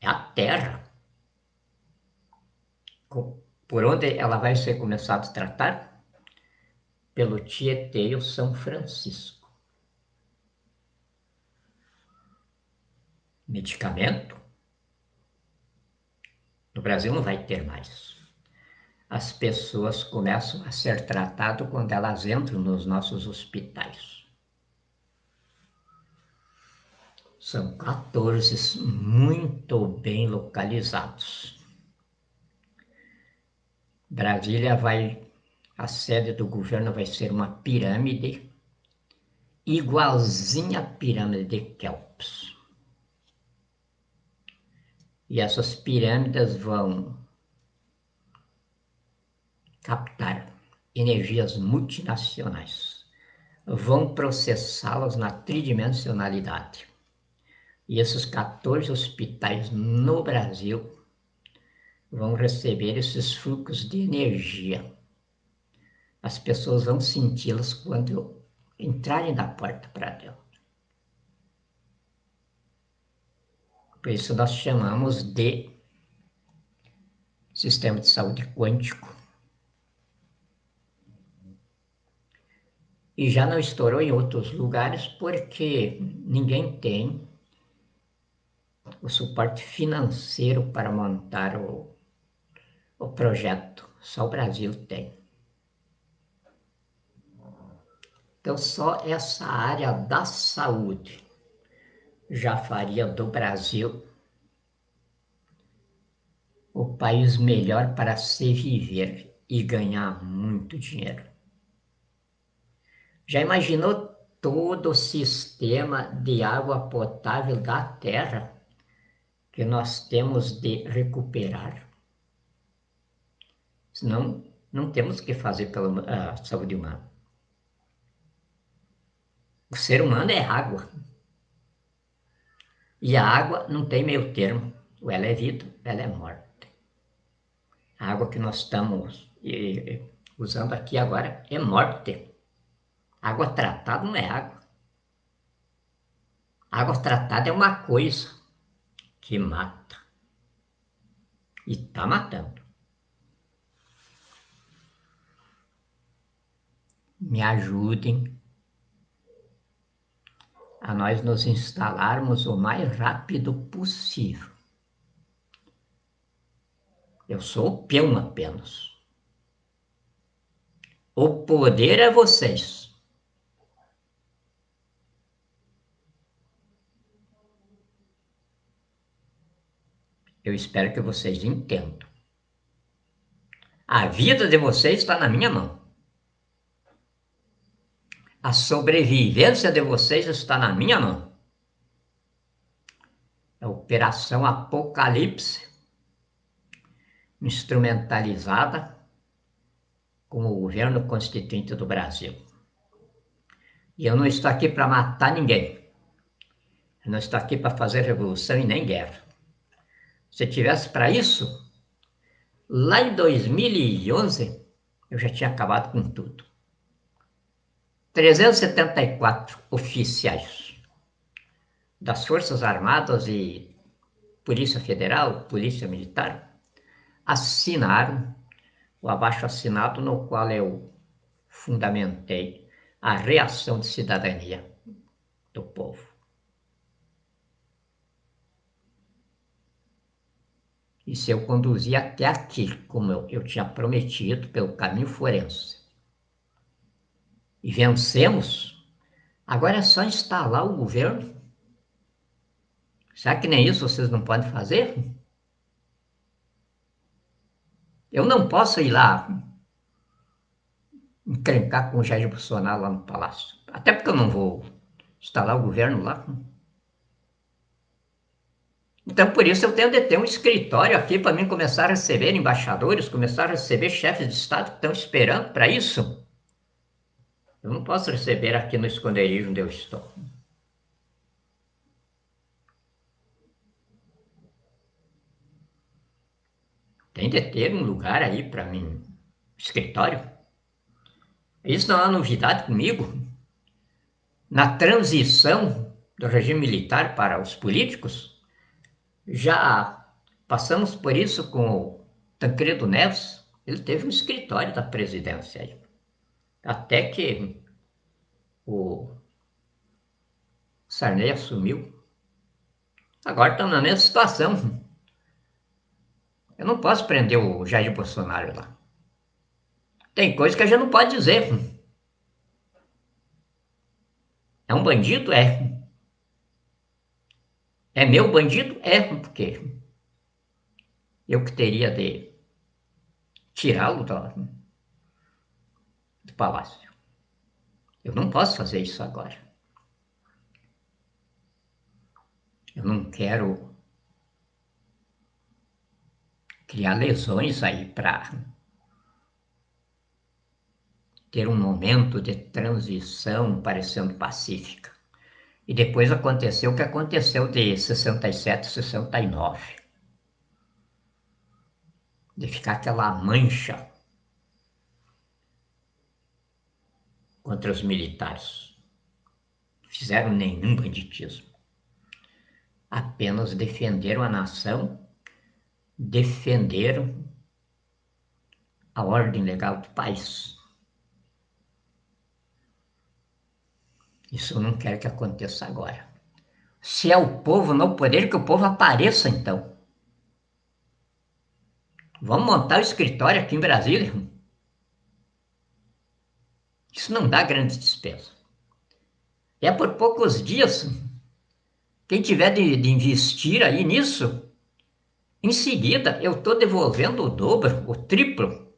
é a terra. Por onde ela vai ser começada a tratar? Pelo Tietê e o São Francisco. Medicamento? No Brasil não vai ter mais. As pessoas começam a ser tratadas quando elas entram nos nossos hospitais. São 14 muito bem localizados. Brasília a sede do governo vai ser uma pirâmide, igualzinha à pirâmide de Kelps. E essas pirâmides vão captar energias multinacionais, vão processá-las na tridimensionalidade. E esses 14 hospitais no Brasil vão receber esses fluxos de energia. As pessoas vão senti-las quando entrarem da porta para dentro. Por isso nós chamamos de sistema de saúde quântico. E já não estourou em outros lugares porque ninguém tem o suporte financeiro para montar o projeto. Só o Brasil tem. Então, só essa área da saúde já faria do Brasil o país melhor para se viver e ganhar muito dinheiro. Já imaginou todo o sistema de água potável da Terra que nós temos de recuperar? Senão, não temos que fazer pela saúde humana. O ser humano é água. E a água não tem meio termo. Ou ela é vida, ou ela é morte. A água que nós estamos usando aqui agora é morte. Água tratada não é água. Água tratada é uma coisa que mata. E está matando. Me ajudem a nós nos instalarmos o mais rápido possível. Eu sou o peão apenas. O poder é vocês. Eu espero que vocês entendam. A vida de vocês está na minha mão. A sobrevivência de vocês está na minha mão. A Operação Apocalipse, instrumentalizada com o governo constituinte do Brasil. E eu não estou aqui para matar ninguém. Eu não estou aqui para fazer revolução e nem guerra. Se tivesse para isso, lá em 2011, eu já tinha acabado com tudo. 374 oficiais das Forças Armadas e Polícia Federal, Polícia Militar, assinaram o abaixo-assinado no qual eu fundamentei a reação de cidadania do povo. E se eu conduzir até aqui, como eu tinha prometido, pelo caminho forense, e vencemos, agora é só instalar o governo. Será que nem isso vocês não podem fazer? Eu não posso ir lá encrencar com o Jair Bolsonaro lá no Palácio. Até porque eu não vou instalar o governo lá. Então, por isso, eu tenho de ter um escritório aqui para mim começar a receber embaixadores, começar a receber chefes de Estado que estão esperando para isso. Eu não posso receber aqui no esconderijo onde eu estou. Tem de ter um lugar aí para mim, escritório. Isso não é novidade comigo. Na transição do regime militar para os políticos, já passamos por isso com o Tancredo Neves. Ele teve um escritório da presidência aí. Até que o Sarney assumiu. Agora estamos na mesma situação. Eu não posso prender o Jair Bolsonaro lá. Tem coisa que a gente não pode dizer. É um bandido? É. É meu bandido? É, porque eu que teria de tirá-lo do palácio. Eu não posso fazer isso agora. Eu não quero criar lesões aí para ter um momento de transição parecendo pacífica. E depois aconteceu o que aconteceu de 67, 69. De ficar aquela mancha contra os militares. Não fizeram nenhum banditismo. Apenas defenderam a nação, defenderam a ordem legal do país. Isso eu não quero que aconteça agora. Se é o povo no poder, que o povo apareça então. Vamos montar o escritório aqui em Brasília? Isso não dá grande despesa. É por poucos dias. Quem tiver de investir aí nisso, em seguida eu estou devolvendo o dobro, o triplo.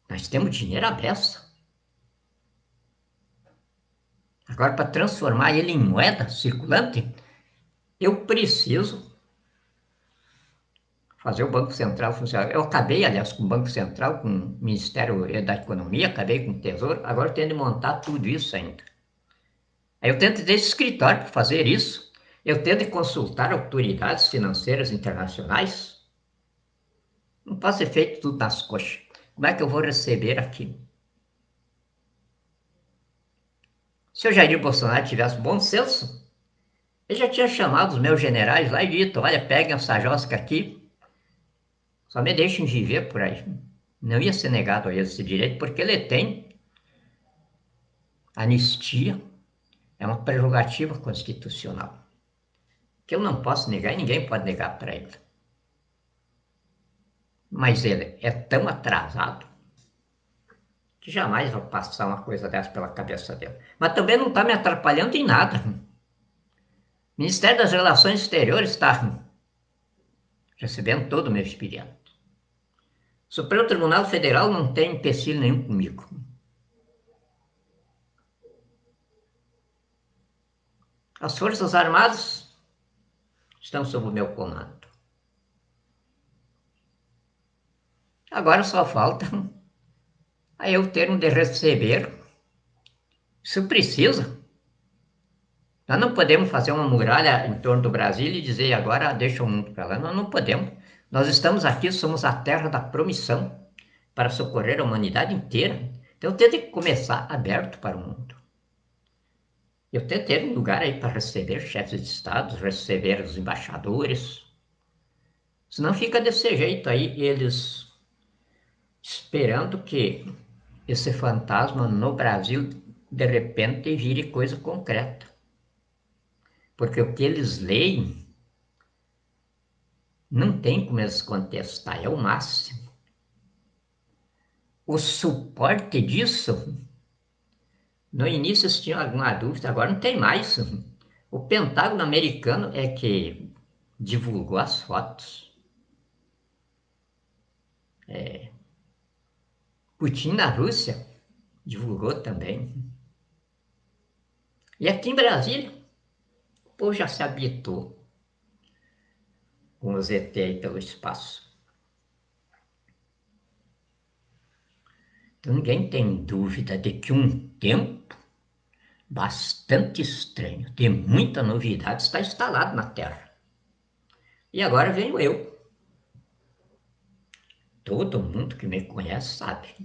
Nós temos dinheiro à beça. Agora, para transformar ele em moeda circulante, eu preciso fazer o Banco Central funcionar. Eu acabei, aliás, com o Banco Central, com o Ministério da Economia, acabei com o Tesouro, agora eu tenho de montar tudo isso ainda. Aí eu tento ter esse escritório para fazer isso, eu tento de consultar autoridades financeiras internacionais. Não posso ser feito tudo nas coxas. Como é que eu vou receber aqui? Se o Jair Bolsonaro tivesse bom senso, ele já tinha chamado os meus generais lá e dito, olha, peguem essa josca aqui, só me deixem viver por aí. Não ia ser negado a ele esse direito, porque ele tem anistia, é uma prerrogativa constitucional, que eu não posso negar e ninguém pode negar para ele. Mas ele é tão atrasado que jamais vai passar uma coisa dessa pela cabeça dele. Mas também não está me atrapalhando em nada. O Ministério das Relações Exteriores está recebendo todo o meu expediente. O Supremo Tribunal Federal não tem empecilho nenhum comigo. As Forças Armadas estão sob o meu comando. Agora só falta a eu ter de receber, se precisa. Nós não podemos fazer uma muralha em torno do Brasil e dizer agora deixa o mundo para lá. Nós não podemos. Nós estamos aqui, somos a terra da promissão para socorrer a humanidade inteira. Então tem que começar aberto para o mundo. Eu tenho que ter um lugar aí para receber chefes de Estado, receber os embaixadores. Senão fica desse jeito aí, eles esperando que esse fantasma no Brasil de repente vire coisa concreta. Porque o que eles leem não tem como eles contestar, é o máximo. O suporte disso, no início eles tinham alguma dúvida, agora não tem mais. O Pentágono americano é que divulgou as fotos. Putin na Rússia divulgou também. E aqui em Brasília, o povo já se habitou com os ET aí pelo espaço. Então ninguém tem dúvida de que um tempo bastante estranho, de muita novidade, está instalado na Terra. E agora venho eu. Todo mundo que me conhece sabe.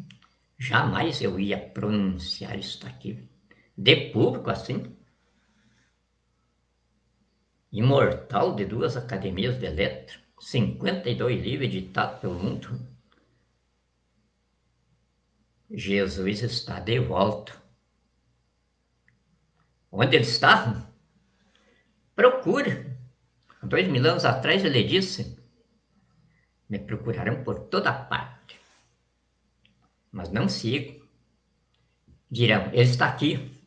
Jamais eu ia pronunciar isso aqui de público assim. Imortal de 2 academias de letras, 52 livros editados pelo mundo. Jesus está de volta. Onde ele está? Procura. 2000 anos atrás ele disse, me procurarão por toda parte, mas não sigo. Dirão, ele está aqui,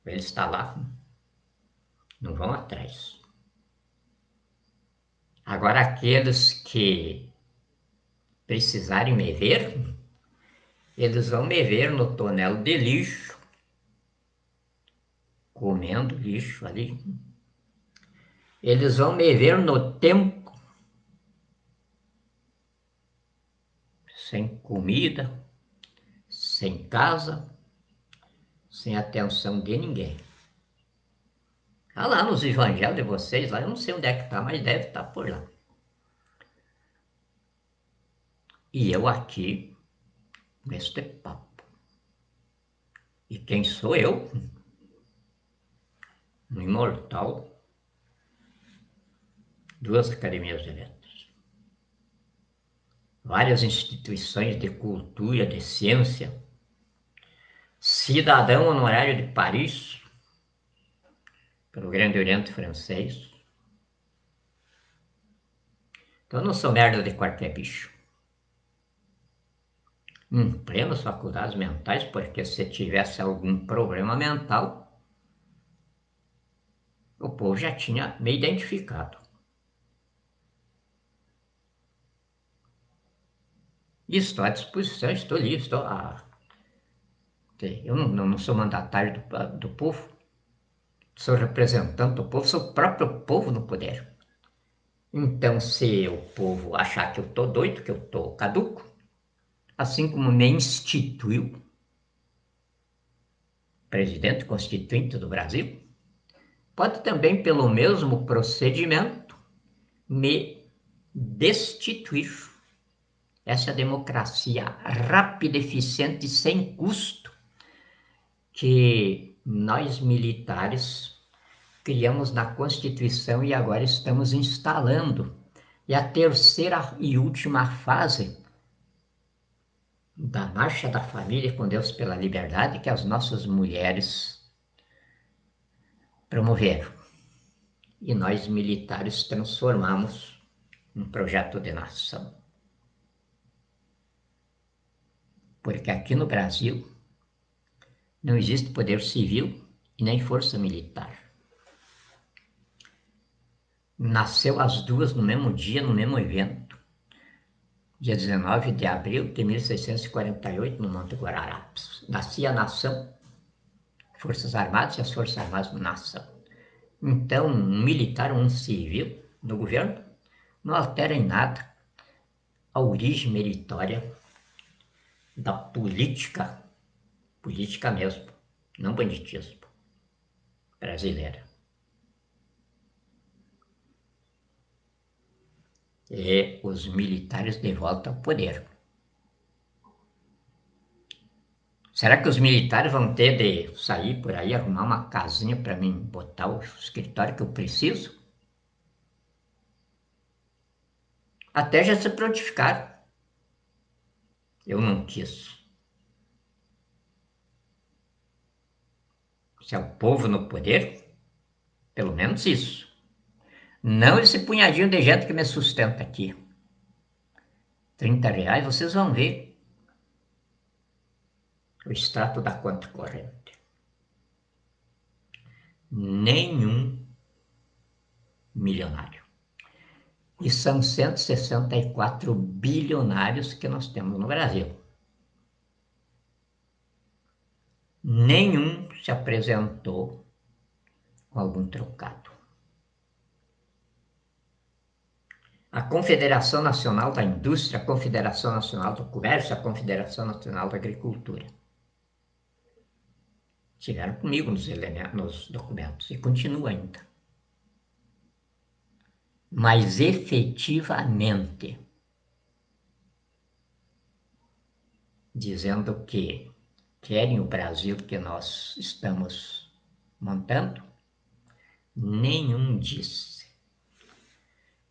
ele está lá. Não vão atrás. Agora, aqueles que precisarem me ver, eles vão me ver no tonel de lixo, comendo lixo ali. Eles vão me ver no tempo, sem comida, sem casa, sem atenção de ninguém. Tá lá nos evangelhos de vocês, lá eu não sei onde é que tá, mas deve estar por lá. E eu aqui, neste papo. E quem sou eu? Um imortal, duas academias de letras, várias instituições de cultura, de ciência, cidadão honorário de Paris, pelo Grande Oriente Francês. Então eu não sou merda de qualquer bicho. Em plenas faculdades mentais, porque se tivesse algum problema mental, o povo já tinha me identificado. E estou à disposição, estou livre, eu não sou mandatário do povo, sou representante do povo, sou o próprio povo no poder. Então, se o povo achar que eu estou doido, que eu estou caduco, assim como me instituiu presidente constituinte do Brasil, pode também, pelo mesmo procedimento, me destituir. Essa democracia rápida, eficiente e sem custo que nós militares criamos na Constituição e agora estamos instalando. E a terceira e última fase da Marcha da Família com Deus pela Liberdade que as nossas mulheres promoveram. E nós militares transformamos um projeto de nação. Porque aqui no Brasil não existe poder civil e nem força militar. Nasceu as duas no mesmo dia, no mesmo evento, dia 19 de abril de 1648, no Monte Guararapes. Nascia a nação, Forças Armadas e as Forças Armadas nação. Então, um militar, um civil no governo, não altera em nada a origem meritória da política mesmo, não banditismo, brasileira. E os militares de volta ao poder. Será que os militares vão ter de sair por aí, arrumar uma casinha para mim botar o escritório que eu preciso? Até já se prontificaram. Eu não quis. Se é o povo no poder, pelo menos isso. Não esse punhadinho de gente que me sustenta aqui. R$30, vocês vão ver o extrato da conta corrente. Nenhum milionário. E são 164 bilionários que nós temos no Brasil. Nenhum se apresentou com algum trocado. A Confederação Nacional da Indústria, a Confederação Nacional do Comércio, a Confederação Nacional da Agricultura estiveram comigo nos documentos e continua ainda. Mas efetivamente, dizendo que querem o Brasil que nós estamos montando, nenhum disse.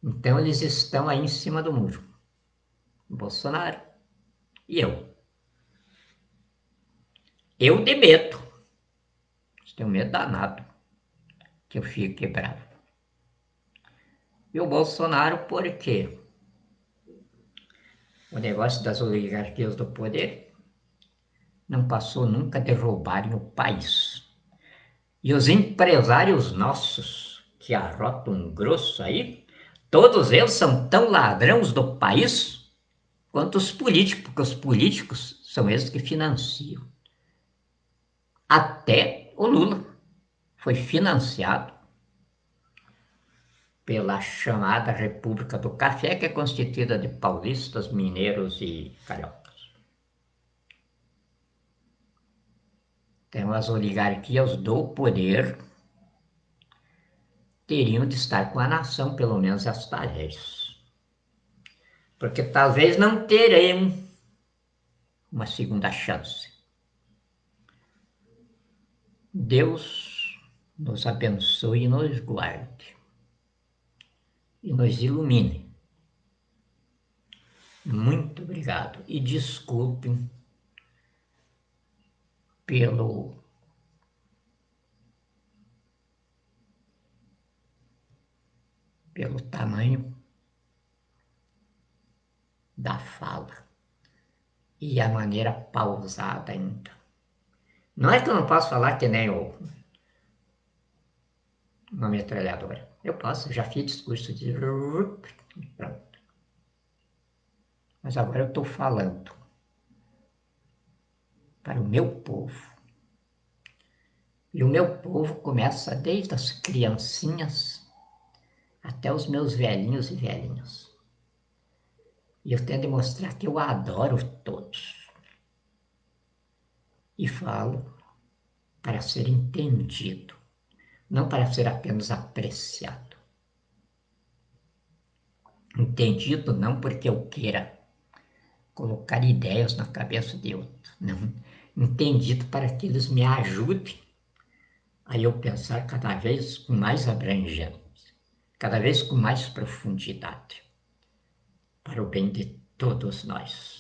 Então eles estão aí em cima do muro. Bolsonaro e eu. Eu de medo. Tenho medo danado que eu fique quebrado. E o Bolsonaro, por quê? O negócio das oligarquias do poder não passou nunca de roubarem o país. E os empresários nossos, que arrotam grosso aí, Todos eles são tão ladrões do país quanto os políticos, porque os políticos são eles que financiam. Até o Lula foi financiado pela chamada República do Café, que é constituída de paulistas, mineiros e cariocas. Então, as oligarquias do poder teriam de estar com a nação, pelo menos esta vez. Porque talvez não teremos uma segunda chance. Deus nos abençoe e nos guarde e nos ilumine. Muito obrigado e desculpem pelo tamanho da fala e a maneira pausada ainda. Não é que eu não posso falar que nem uma metralhadora. Eu posso, já fiz discurso de... Pronto. Mas agora eu estou falando para o meu povo. E o meu povo começa desde as criancinhas até os meus velhinhos e velhinhas. E eu tenho de mostrar que eu adoro todos. E falo para ser entendido, não para ser apenas apreciado. Entendido não porque eu queira colocar ideias na cabeça de outro, não. Entendido para que eles me ajudem a eu pensar cada vez com mais abrangência, cada vez com mais profundidade, para o bem de todos nós.